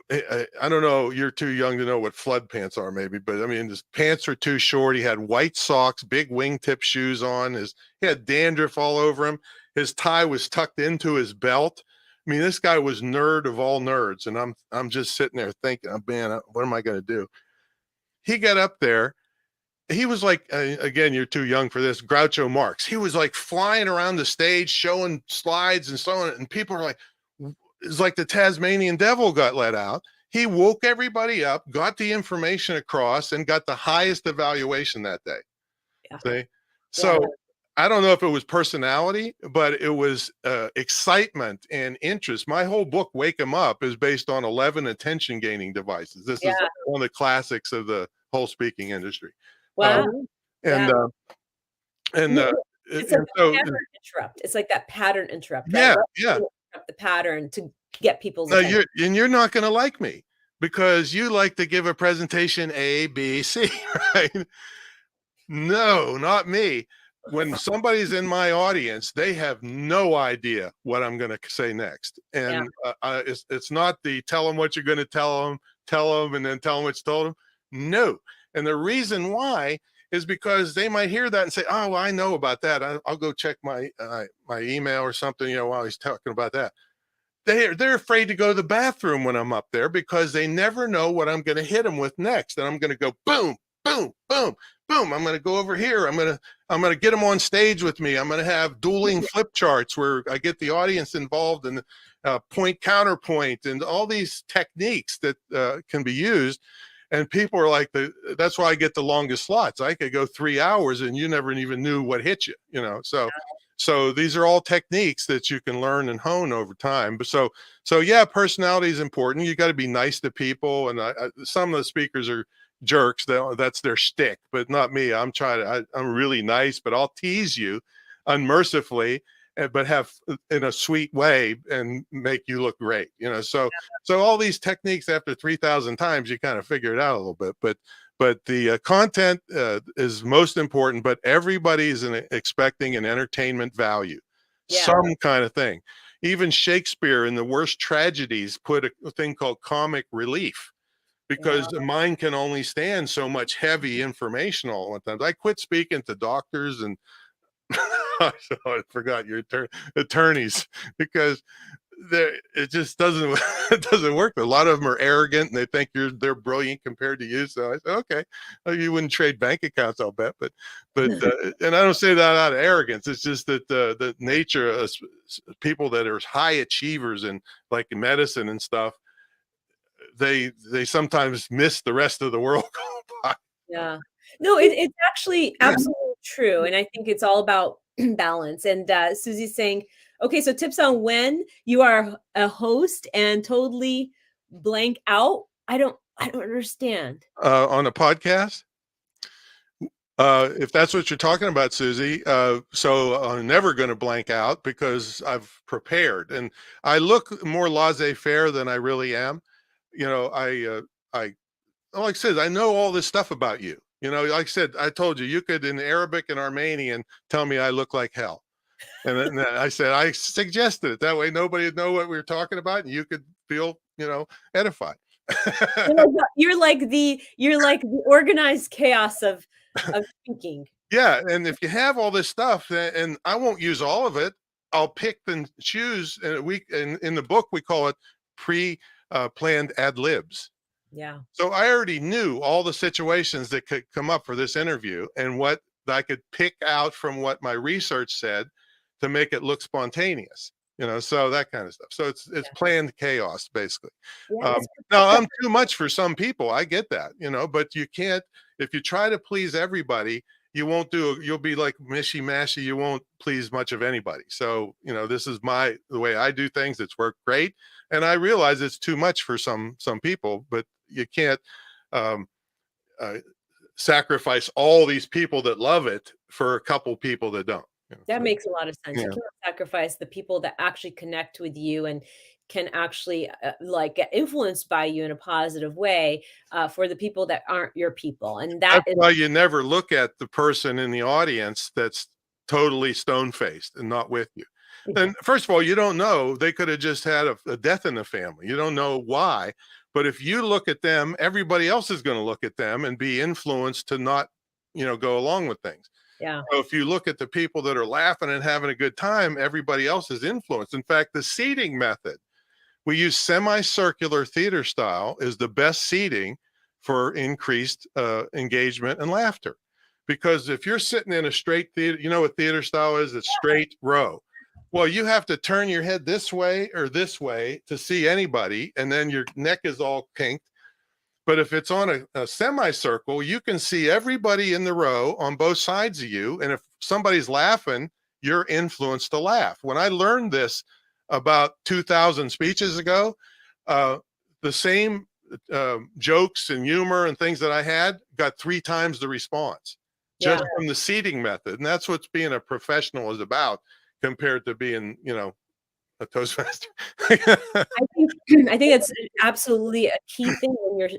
I don't know, you're too young to know what flood pants are, maybe, but I mean, his pants are too short. He had white socks, big wingtip shoes on. He had dandruff all over him. His tie was tucked into his belt. I mean, this guy was nerd of all nerds, and I'm just sitting there thinking, oh, man, what am I going to do? He got up there. He was like, again, you're too young for this, Groucho Marx. He was like flying around the stage, showing slides and so on, and people are like, it's like the Tasmanian devil got let out. He woke everybody up, got the information across, and got the highest evaluation that day. Yeah. See? Yeah. So I don't know if it was personality, but it was excitement and interest. My whole book, Wake 'em Up, is based on 11 attention gaining devices. This is Yeah. one of the classics of the whole speaking industry. Wow. And Yeah. and No, uh, no, and it's like the so pattern interrupt. It's like that pattern interrupt, right? yeah, Let's yeah. interrupt the pattern to get people's No, attention. you're not going to like me because you like to give a presentation A, B, C, right? No, not me. When somebody's in my audience, they have no idea what I'm going to say next, Yeah. and it's not the tell them what you're going to tell them, and then tell them what you told them. No, and the reason why is because they might hear that and say, "Oh, well, I know about that. I'll go check my email or something." While he's talking about that, they're afraid to go to the bathroom when I'm up there because they never know what I'm going to hit them with next, and I'm going to go boom, boom, boom, boom. I'm going to go over here. I'm going to get them on stage with me. I'm going to have dueling flip charts where I get the audience involved in point counterpoint and all these techniques that can be used. And people are like, that's why I get the longest slots. I could go 3 hours and you never even knew what hit you. So these are all techniques that you can learn and hone over time. But so yeah, personality is important. You got to be nice to people. And some of the speakers are jerks. That's their shtick, but not me. I'm really nice, but I'll tease you unmercifully, but have in a sweet way and make you look great. So all these techniques after 3,000 times, you kind of figure it out a little bit. But the content is most important, but everybody is expecting an entertainment value, Yeah. some kind of thing. Even Shakespeare in the worst tragedies put a thing called comic relief because the mind can only stand so much heavy information all the time. I quit speaking to doctors and I forgot your attorneys because it just doesn't it doesn't work. A lot of them are arrogant and they think they're brilliant compared to you. So I said, okay, well, you wouldn't trade bank accounts, I'll bet. But and I don't say that out of arrogance. It's just that the nature of people that are high achievers and like in medicine and stuff, they sometimes miss the rest of the world. Yeah. No, it's actually absolutely true, and I think it's all about balance, and, Susie's saying, "Okay, so tips on when you are a host and totally blank out?" I don't understand. On a podcast. If that's what you're talking about, Susie, so I'm never going to blank out because I've prepared and I look more laissez-faire than I really am. I like I said, I know all this stuff about you. Like I said, I told you, you could in Arabic and Armenian tell me I look like hell. And then I said, I suggested it. That way nobody would know what we were talking about and you could feel, edified. You're like the organized chaos of speaking. Yeah. And if you have all this stuff, and I won't use all of it, I'll pick and choose. And in the book, we call it planned ad libs. Yeah. So I already knew all the situations that could come up for this interview and what I could pick out from what my research said to make it look spontaneous, so that kind of stuff. So it's planned chaos, basically. Yeah, Now I'm too much for some people. I get that, but you can't, if you try to please everybody, you'll be like mishy mashy. You won't please much of anybody. So, this is the way I do things. It's worked great. And I realize it's too much for some people, but you can't um, sacrifice all these people that love it for a couple people that don't. That makes a lot of sense. Yeah. You can't sacrifice the people that actually connect with you and can actually get influenced by you in a positive way for the people that aren't your people. And That's why you never look at the person in the audience that's totally stone-faced and not with you. And first of all, you don't know. They could have just had a death in the family. You don't know why. But if you look at them, everybody else is going to look at them and be influenced to not, go along with things. Yeah. So if you look at the people that are laughing and having a good time, everybody else is influenced. In fact, the seating method, we use semicircular theater style, is the best seating for increased engagement and laughter. Because if you're sitting in a straight theater, you know what theater style is? It's straight row. Well, you have to turn your head this way or this way to see anybody, and then your neck is all kinked. But if it's on a semicircle, you can see everybody in the row on both sides of you. And if somebody's laughing, you're influenced to laugh. When I learned this about 2,000 speeches ago, the same jokes and humor and things that I had got 3 times the response just from the seating method. And that's what being a professional is about compared to being, a Toastmaster. I think it's absolutely a key thing when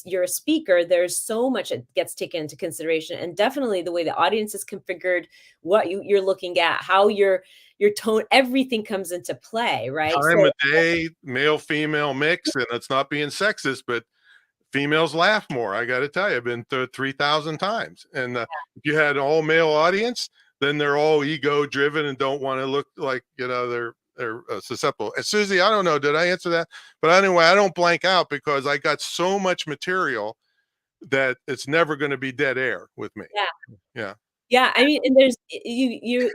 you're a speaker. There's so much that gets taken into consideration, and definitely the way the audience is configured, what you're looking at, how your tone, everything comes into play, right? Time of day, male female mix, and it's not being sexist, but females laugh more. I got to tell you, I've been to 3,000 times, and if you had an all male audience, then they're all ego driven and don't want to look like they're susceptible. And Susie, I don't know, did I answer that? But anyway, I don't blank out because I got so much material that it's never going to be dead air with me. Yeah, I mean, and there's you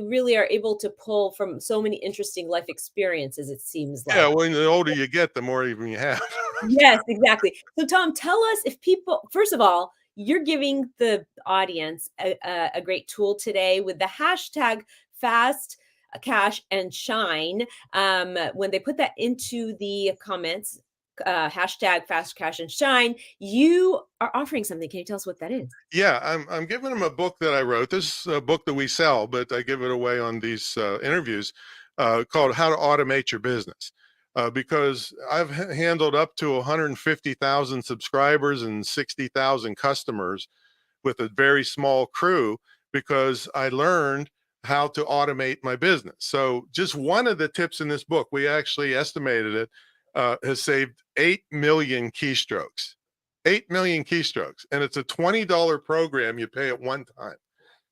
really are able to pull from so many interesting life experiences, it seems like. Yeah, when the older you get, the more even you have. Yes, exactly. So Tom, tell us, if people, first of all, you're giving the audience a great tool today with the hashtag fast cash and shine. When they put that into the comments, hashtag fast cash and shine, you are offering something. Can you tell us what that is? Yeah, I'm giving them a book that I wrote. This is a book that we sell, but I give it away on these interviews, called How to Automate Your Business. Because I've handled up to 150,000 subscribers and 60,000 customers with a very small crew because I learned how to automate my business. So just one of the tips in this book, we actually estimated it, has saved 8 million keystrokes. 8 million keystrokes. And it's a $20 program you pay at one time.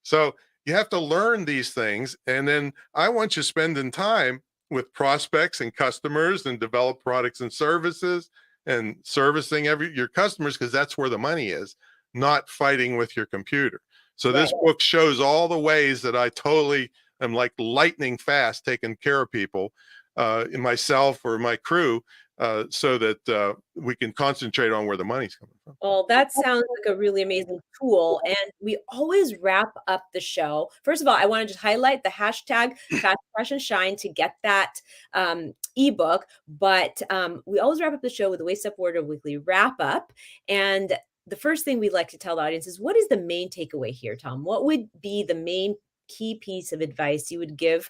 So you have to learn these things. And then I want you spending time with prospects and customers and develop products and services and servicing your customers, because that's where the money is, not fighting with your computer. So this book shows all the ways that I totally am like lightning fast taking care of people, in myself or my crew, so that we can concentrate on where the money's coming from. Well, that sounds like a really amazing tool. And we always wrap up the show. First of all, I want to just highlight the hashtag Fast Cash and Shine to get that ebook. But we always wrap up the show with the Waist Up Wardrobe Weekly wrap up. And the first thing we'd like to tell the audience is, what is the main takeaway here, Tom? What would be the main key piece of advice you would give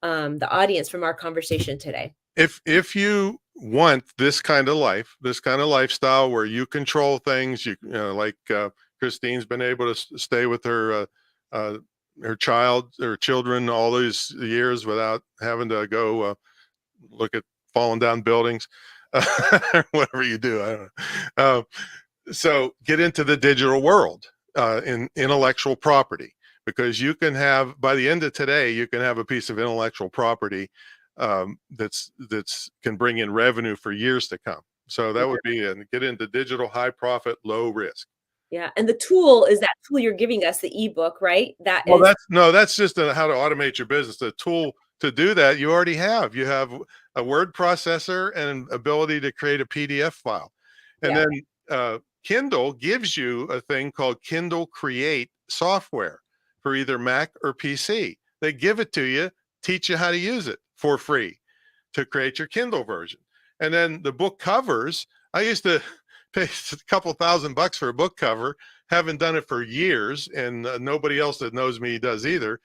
the audience from our conversation today? if you want this kind of life, this kind of lifestyle where you control things, you know, like Christine's been able to stay with her child or children all these years without having to go look at falling down buildings, whatever you do. I don't know. So get into the digital world in intellectual property, because you can have, by the end of today, you can have a piece of intellectual property that's can bring in revenue for years to come. So that would be, and get into digital, high profit, low risk. Yeah, and the tool is that tool you're giving us, the ebook, right? That Well, is that's just how to automate your business. The tool to do that you already have. You have a word processor and ability to create a PDF file, and yeah, then Kindle gives you a thing called Kindle Create software for either Mac or PC. They give it to you, teach you how to use it for free to create your Kindle version. And then the book covers, I used to pay a couple $1,000 for a book cover. Haven't done it for years, and nobody else that knows me does either.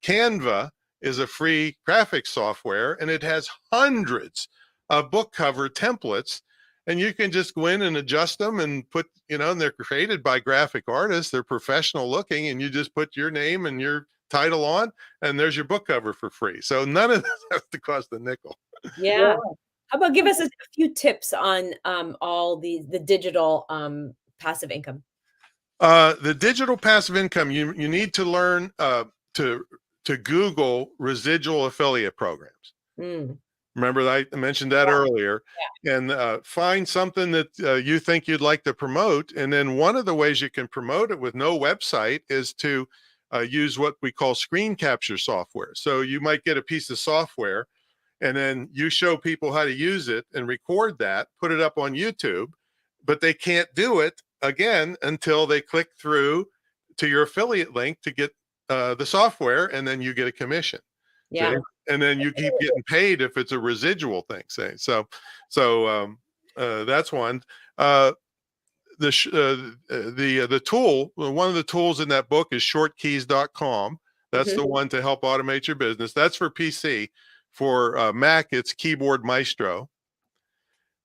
Canva is a free graphics software, and it has hundreds of book cover templates, and you can just go in and adjust them and put, you know, and they're created by graphic artists. They're professional looking, and you just put your name and your title on, and there's your book cover for free. So none of this has to cost a nickel. yeah. How about give us a few tips on all the digital passive income? The digital passive income, you need to learn to Google residual affiliate programs. Mm, Remember that I mentioned that earlier, and find something that you think you'd like to promote. And then one of the ways you can promote it with no website is to use what we call screen capture software. So you might get a piece of software, and then you show people how to use it and record that, put it up on YouTube, but they can't do it again until they click through to your affiliate link to get the software, and then you get a commission. yeah. See? And then you keep getting paid if it's a residual thing. Say so. That's one. The tool, one of the tools in that book is shortkeys.com. That's the one to help automate your business. That's for PC. For Mac, it's Keyboard Maestro.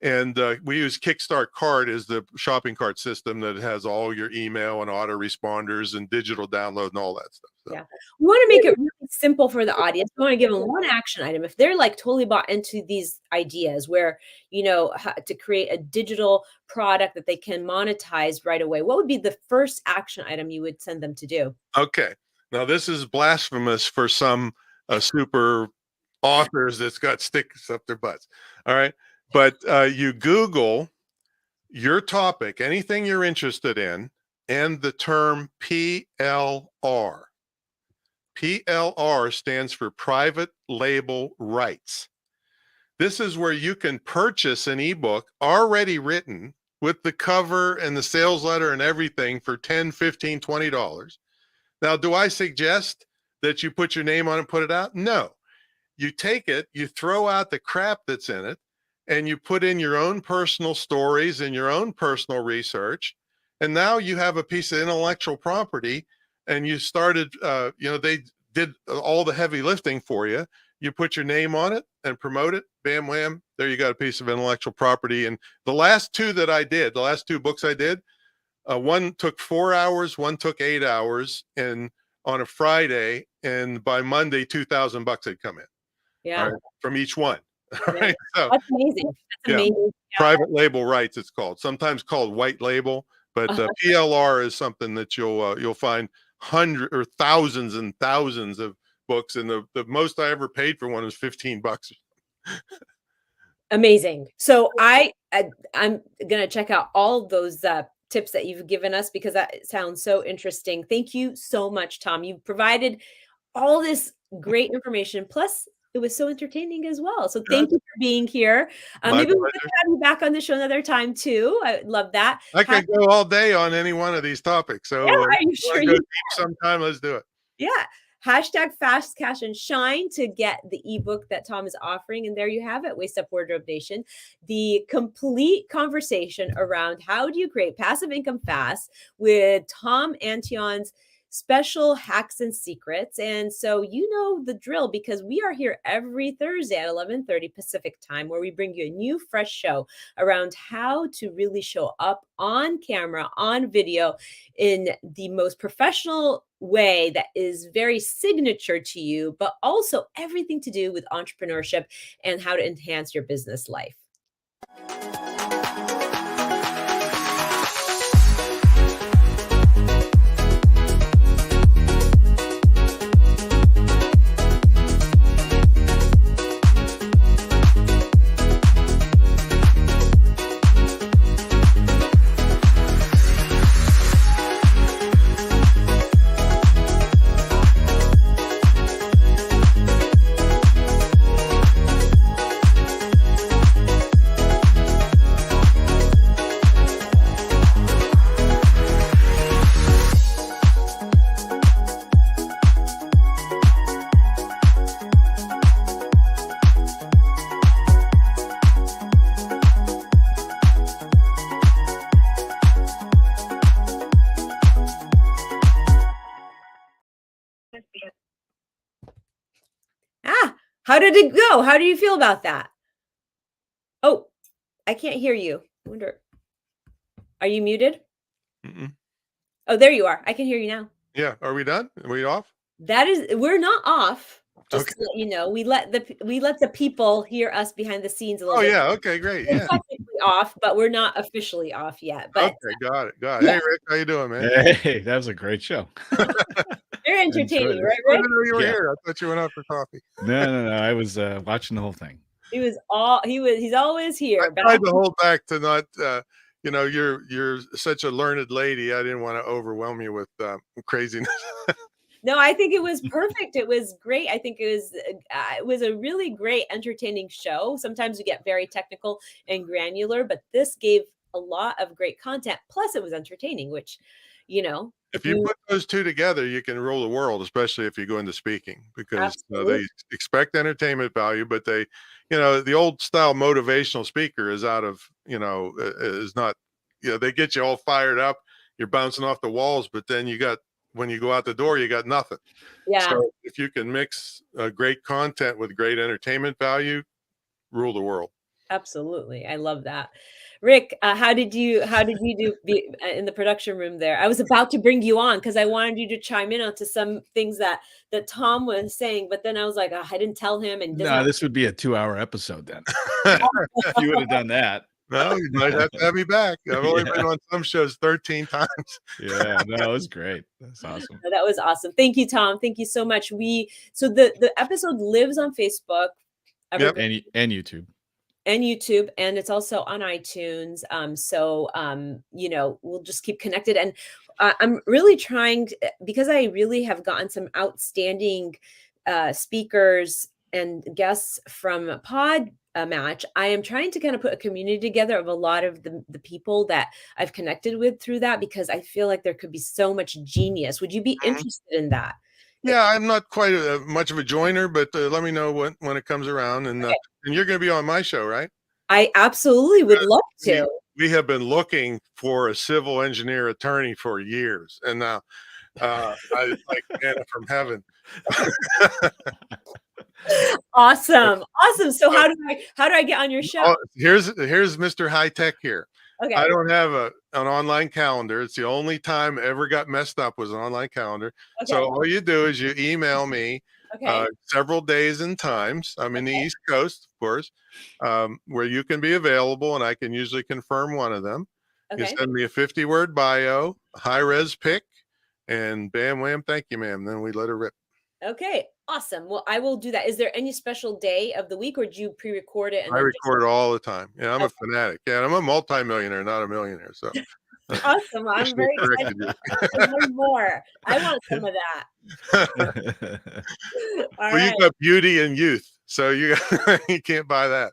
And we use Kickstart Cart as the shopping cart system that has all your email and autoresponders and digital download and all that stuff. So. Yeah. We want to make it really simple for the audience. We want to give them one action item. If they're like totally bought into these ideas where, you know, to create a digital product that they can monetize right away, what would be the first action item you would send them to do? Okay. Now, this is blasphemous for some super authors that's got sticks up their butts. All right. But you Google your topic, anything you're interested in, and the term PLR. PLR stands for private label rights. This is where you can purchase an ebook already written with the cover and the sales letter and everything for $10, $15, $20. Now, do I suggest that you put your name on it and put it out? No. You take it, you throw out the crap that's in it, and you put in your own personal stories and your own personal research. And now you have a piece of intellectual property, and you started, you know, they did all the heavy lifting for you. You put your name on it and promote it, bam, wham, there you got a piece of intellectual property. And the last two that I did, the last two books I did, one took 4 hours, one took 8 hours, and on a Friday, and by Monday, $2,000 had come in. Yeah. Right, from each one. Yeah. Right. So, That's amazing. That's amazing. Yeah. private label rights, it's called, sometimes called white label, but PLR is something that you'll find hundreds or thousands and thousands of books, and the most I ever paid for one was $15. Amazing. So I'm gonna check out all those tips that you've given us because that sounds so interesting. Thank you so much, Tom. You provided all this great information. Plus, it was so entertaining as well. So thank you for being here. Maybe we could have you back on the show another time too. I would love that. I could go all day on any one of these topics. So yeah, are you sure you go deep sometime? Let's do it. Yeah. Hashtag Fast Cash and Shine to get the ebook that Tom is offering. And there you have it, Waist Up Wardrobe Nation. The complete conversation around how do you create passive income fast with Tom Antion's special hacks and secrets. And so you know the drill because we are here every Thursday at 11:30 Pacific time, where we bring you a new fresh show around how to really show up on camera, on video, in the most professional way that is very signature to you, but also everything to do with entrepreneurship and how to enhance your business life. How did it go? How do you feel about that? Oh, I can't hear you. I wonder, are you muted? Mm-mm. Oh, there you are. I can hear you now. Yeah. Are we done? Are we off? We're not off. Just Okay. to let you know, we let the people hear us behind the scenes a little Oh, bit. yeah. Okay, great. We're Yeah. technically off, but we're not officially off yet. But Okay, got it. Got it. yeah, Hey, Rick, how you doing, man? Hey, that was a great show. very I enjoyed entertaining, it. right, I Rick? didn't know you were Yeah. here. I thought you went out for coffee. No. I was watching the whole thing. He's always I here. tried to hold back to not, you're such a learned lady. I didn't want to overwhelm you with craziness. No, I think it was perfect. It was great. I think it was a really great, entertaining show. Sometimes we get very technical and granular, but this gave a lot of great content. Plus, it was entertaining, which, If you put those two together, you can rule the world, especially if you go into speaking, because Absolutely. they expect entertainment value, but they, the old style motivational speaker is out of, is not, they get you all fired up. You're bouncing off the walls, but then when you go out the door, you got nothing. Yeah, So if you can mix great content with great entertainment value, rule the world. absolutely. I love that. Rick, how did you do in the production room there? I was about to bring you on because I wanted you to chime in onto some things that Tom was saying, but then I was like, oh, I didn't tell him, and No, this would be a 2-hour episode then. If you would have done that. Well, you might have to have me back. I've only Yeah. been on some shows 13 times. Yeah, no, it was great. That's awesome. that was awesome. Thank you, Tom. Thank you so much. So the episode lives on Facebook. Yep. And YouTube. And YouTube, and it's also on iTunes. We'll just keep connected. And I'm really trying because I really have gotten some outstanding speakers and guests from Pod Match. I am trying to kind of put a community together of a lot of the people that I've connected with through that, because I feel like there could be so much genius. Would you be interested in that? Yeah, I'm not quite much of a joiner, but let me know when it comes around. And Okay. and you're going to be on my show, right? I absolutely would love to. We have been looking for a civil engineer attorney for years, and now I like manna from heaven. Awesome. So how do I get on your show? Oh, here's Mr. High Tech here. Okay. I don't have an online calendar. It's the only time I ever got messed up was an online calendar. Okay. So all you do is you email me Okay. several days and times. I'm in the East Coast, of course, where you can be available, and I can usually confirm one of them. You Okay. send me a 50-word bio, high-res pic, and bam, wham, thank you, ma'am. Then we let her rip. Okay. Awesome. Well, I will do that. Is there any special day of the week, or do you pre-record it? I record it all the time. Yeah, I'm a fanatic. Yeah, I'm a multimillionaire, not a millionaire. So awesome. Well, I'm very excited to learn more. I want some of that. All well, right. you got beauty and youth, so you can't buy that.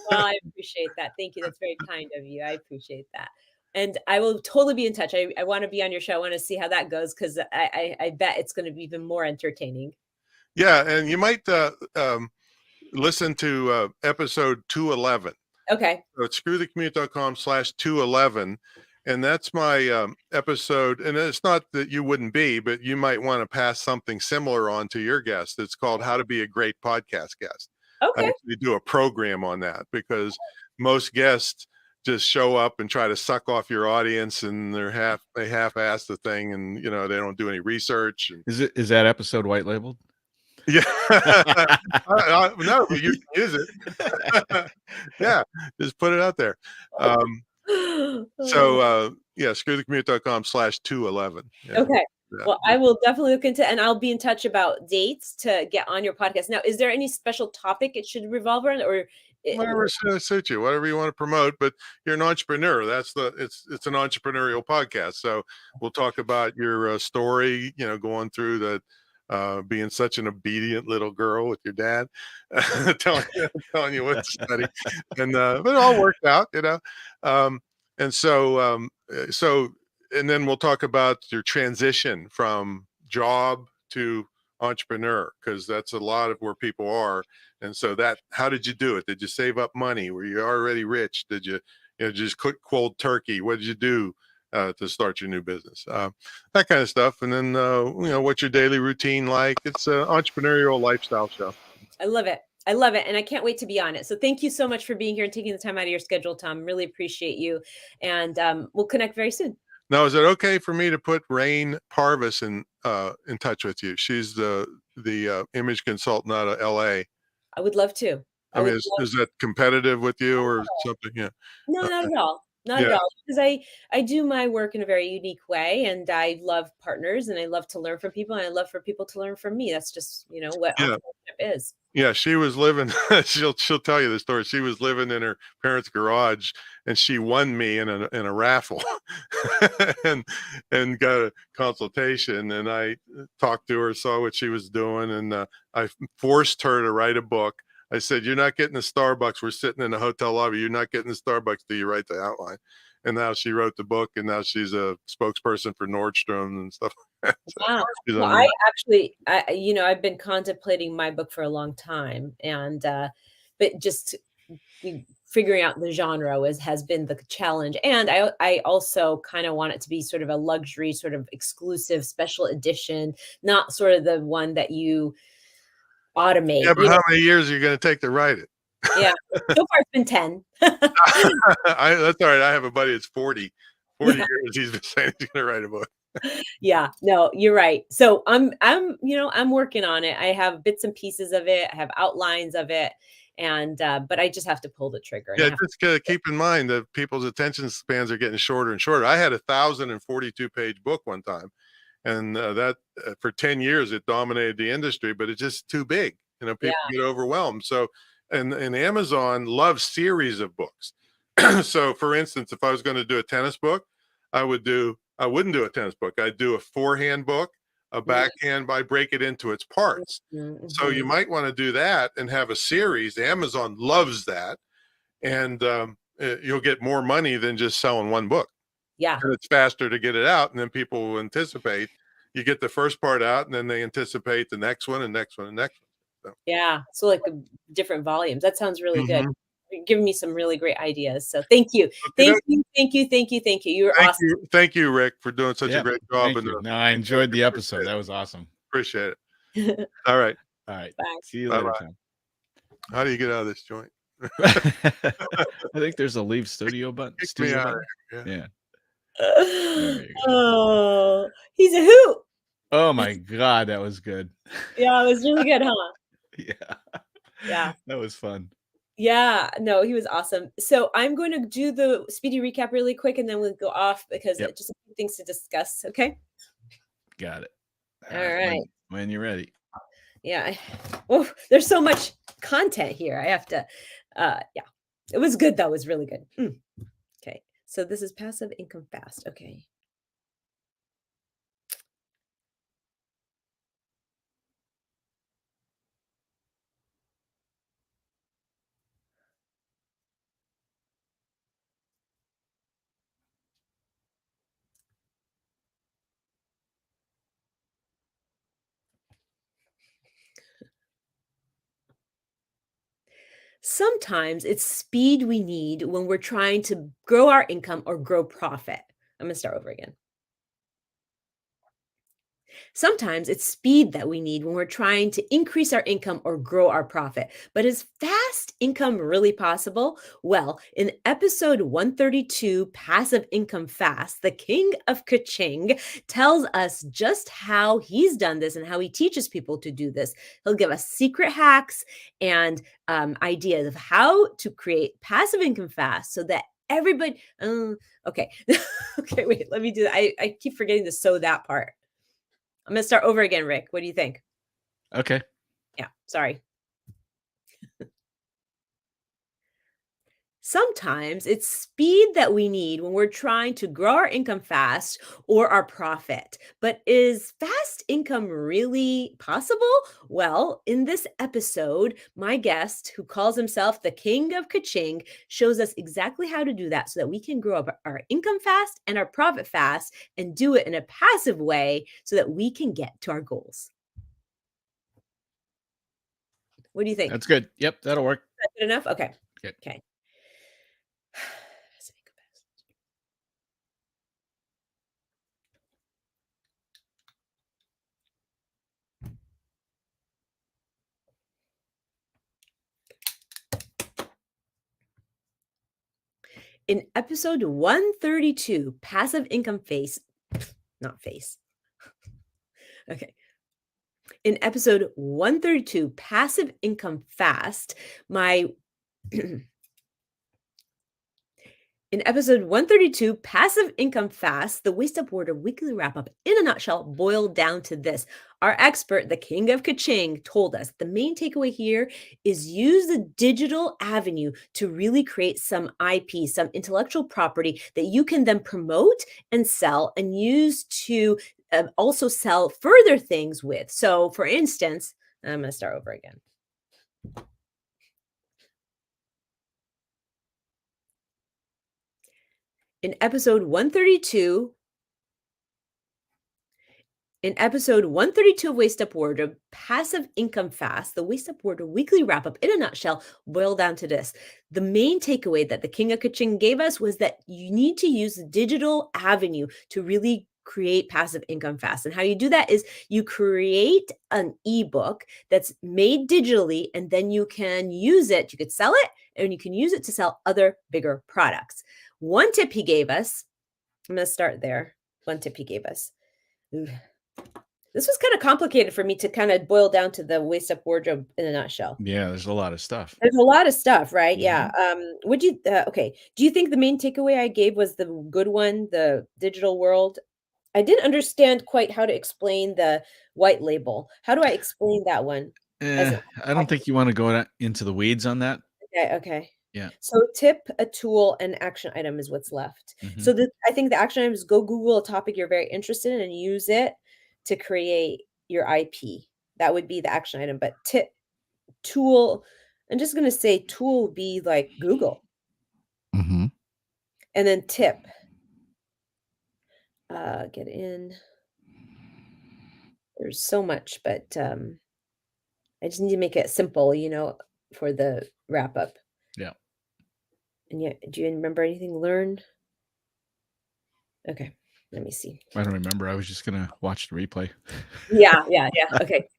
Well, I appreciate that. Thank you. That's very kind of you. I appreciate that. And I will totally be in touch. I want to be on your show. I want to see how that goes, because I bet it's going to be even more entertaining. Yeah, and you might listen to episode 211. Okay. So it's screwthecommute.com/211, and that's my episode. And it's not that you wouldn't be, but you might want to pass something similar on to your guest. It's called How to Be a Great Podcast Guest. I Okay. actually do a program on that because most guests just show up and try to suck off your audience, and they half-ass the thing, and they don't do any research. And Is that episode white labeled? yeah, no, but you can use it. Yeah, just put it out there. So yeah, screwthecommute.com/211. Yeah, Okay. yeah. Well, I will definitely look into, and I'll be in touch about dates to get on your podcast. Now, is there any special topic it should revolve around, or Whatever suits you, whatever you want to promote, but you're an entrepreneur. It's an entrepreneurial podcast. So we'll talk about your story, going through the being such an obedient little girl with your dad, telling you what to study, and but it all worked out. Um, and so and then we'll talk about your transition from job to entrepreneur, because that's a lot of where people are. And so how did you do it? Did you save up money? Were you already rich? Did you, just cook cold turkey? What did you do to start your new business? That kind of stuff. And then, what's your daily routine like? It's an entrepreneurial lifestyle show. I love it. I love it. And I can't wait to be on it. So thank you so much for being here and taking the time out of your schedule, Tom. Really appreciate you. And we'll connect very soon. Now, is it okay for me to put Rain Parvis in touch with you? She's the image consultant out of LA. I would love to. I mean, is that competitive with you or something? Yeah. No, not at all. Not at all. Because I do my work in a very unique way, and I love partners, and I love to learn from people, and I love for people to learn from me. That's just, what entrepreneurship is. Yeah, she was living. she'll tell you the story. She was living in her parents' garage, and she won me in a raffle, and got a consultation. And I talked to her, saw what she was doing, and I forced her to write a book. I said, "You're not getting the Starbucks. We're sitting in a hotel lobby. You're not getting the Starbucks till you write the outline." And now she wrote the book, and now she's a spokesperson for Nordstrom and stuff. So Wow. Well, I've been contemplating my book for a long time, and but just figuring out the genre has been the challenge. And I also kind of want it to be sort of a luxury, sort of exclusive special edition, not sort of the one that you automate. Yeah, but how many years are you going to take to write it? Yeah, so far it's been 10. That's all right. I have a buddy that's 40 years. He's been saying he's going to write a book. Yeah, no, you're right. So I'm working on it. I have bits and pieces of it. I have outlines of it. And, but I just have to pull the trigger. Yeah, just keep in mind that people's attention spans are getting shorter and shorter. I had 1,042-page book one time, and that for 10 years it dominated the industry, but it's just too big. People get overwhelmed. So, and Amazon loves series of books. So, for instance, if I was going to do a tennis book, I wouldn't do a tennis book. I'd do a forehand book, a backhand. I break it into its parts. Mm-hmm. So you might want to do that and have a series. Amazon loves that, and you'll get more money than just selling one book. Yeah, and it's faster to get it out, and then people will anticipate. You get the first part out, and then they anticipate the next one and next one and next one. So. Yeah, so like different volumes. That sounds really good. You're giving me some really great ideas. So thank you. Okay. Thank you. You were awesome. Thank you, Rick, for doing such a great job. No, I enjoyed the episode. That was awesome. Appreciate it. All right. Bye. Bye. See you later, Tom. How do you get out of this joint? I think there's a leave studio button. Kick me out of here. Yeah. Oh, he's a hoot. Oh my God, that was good. Yeah, it was really good, huh? Yeah. That was fun. Yeah, no, he was awesome. So I'm going to do the speedy recap really quick, and then we'll go off because just a few things to discuss. Okay. Got it. All right. When you're ready. Yeah. Oh, there's so much content here. I have to. It was good though. It was really good. Okay. So this is passive income fast. Okay. Sometimes it's speed we need when we're trying to grow our income or grow profit. I'm going to start over again. Sometimes it's speed that we need when we're trying to increase our income or grow our profit. But is fast income really possible? Well, in episode 132, Passive Income Fast, the King of Kaching tells us just how he's done this and how he teaches people to do this. He'll give us secret hacks and ideas of how to create passive income fast so that everybody, okay. Okay, wait, let me do that. I keep forgetting to sew that part. I'm gonna start over again, Rick. What do you think? Okay. Yeah, sorry. Sometimes it's speed that we need when we're trying to grow our income fast or our profit. But is fast income really possible? Well, in this episode, my guest, who calls himself the King of Kaching, shows us exactly how to do that so that we can grow up our income fast and our profit fast and do it in a passive way so that we can get to our goals. What do you think? That's good. Yep, that'll work. Is that good enough? Okay. Good. Okay. In episode 132, Passive Income Face, not face. Okay. In episode 132, Passive Income Fast, my In episode 132, Passive Income Fast, the Waste Up Wardrobe weekly wrap up in a nutshell boiled down to this. Our expert, the King of Kaching, told us the main takeaway here is use the digital avenue to really create some IP, some intellectual property that you can then promote and sell and use to also sell further things with. So, for instance, I'm going to start over again. In episode 132, of Waste Up Wardrobe, Passive Income Fast, the Waste Up Wardrobe weekly wrap up in a nutshell, boiled down to this. The main takeaway that the King of Kaching gave us was that you need to use the digital avenue to really create passive income fast. And how you do that is you create an ebook that's made digitally, and then you can use it. You could sell it, and you can use it to sell other bigger products. One tip he gave us, I'm going to start there. One tip he gave us. Ooh. This was kind of complicated for me to kind of boil down to the Waste Up Wardrobe in a nutshell. Yeah, there's a lot of stuff. There's a lot of stuff, right? Mhm. Yeah. Would you, okay. Do you think the main takeaway I gave was the good one, the digital world? I didn't understand quite how to explain the white label. How do I explain that one? As I don't think you want to go into the weeds on that. okay. Yeah. So tip, a tool, and action item is what's left. Mhm. So I think the action item is go Google a topic you're very interested in and use it to create your IP. That would be the action item. But tip, tool, I'm just going to say tool would be like Google. Mhm. And then tip, get in. There's so much, but I just need to make it simple, for the wrap up. Yeah. And yet, do you remember anything learned? Okay, let me see. I don't remember. I was just gonna watch the replay. Yeah. Okay.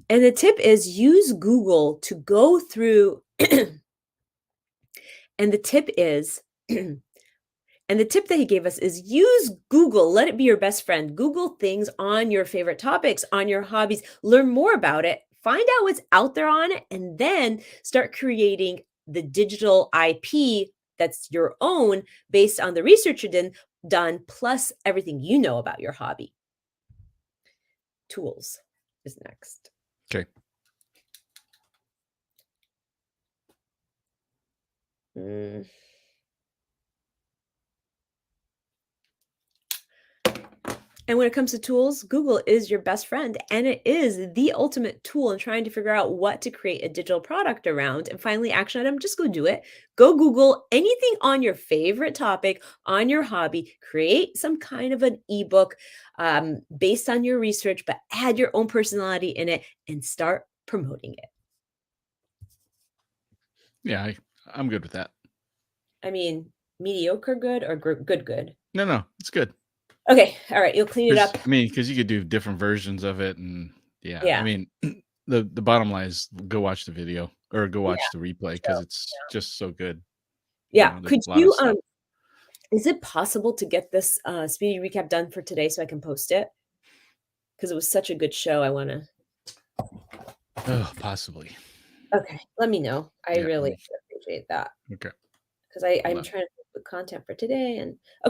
And the tip is use Google to go through, and the tip is, and the tip that he gave us is use Google. Let it be your best friend. Google things on your favorite topics, on your hobbies. Learn more about it. Find out what's out there on it, and then start creating the digital IP that's your own based on the research you've done, plus everything you know about your hobby. Tools is next. Okay. And when it comes to tools, Google is your best friend, and it is the ultimate tool in trying to figure out what to create a digital product around. And finally, action item, just go do it. Go Google anything on your favorite topic, on your hobby, create some kind of an ebook based on your research, but add your own personality in it and start promoting it. Yeah, I'm good with that. I mean, mediocre good or good? No, it's good. Okay, all right. You'll clean it up. I mean, because you could do different versions of it, and I Yeah, mean, the bottom line is go watch the video or go yeah, watch the replay because show. it's just so good. Yeah. There's Could a lot of you stuff. is it possible to get this speedy recap done for today so I can post it? Because it was such a good show. I want to. Oh, possibly. Okay, let me know. I Yeah. really appreciate that Okay. because I'm Hold on. trying to put content for today and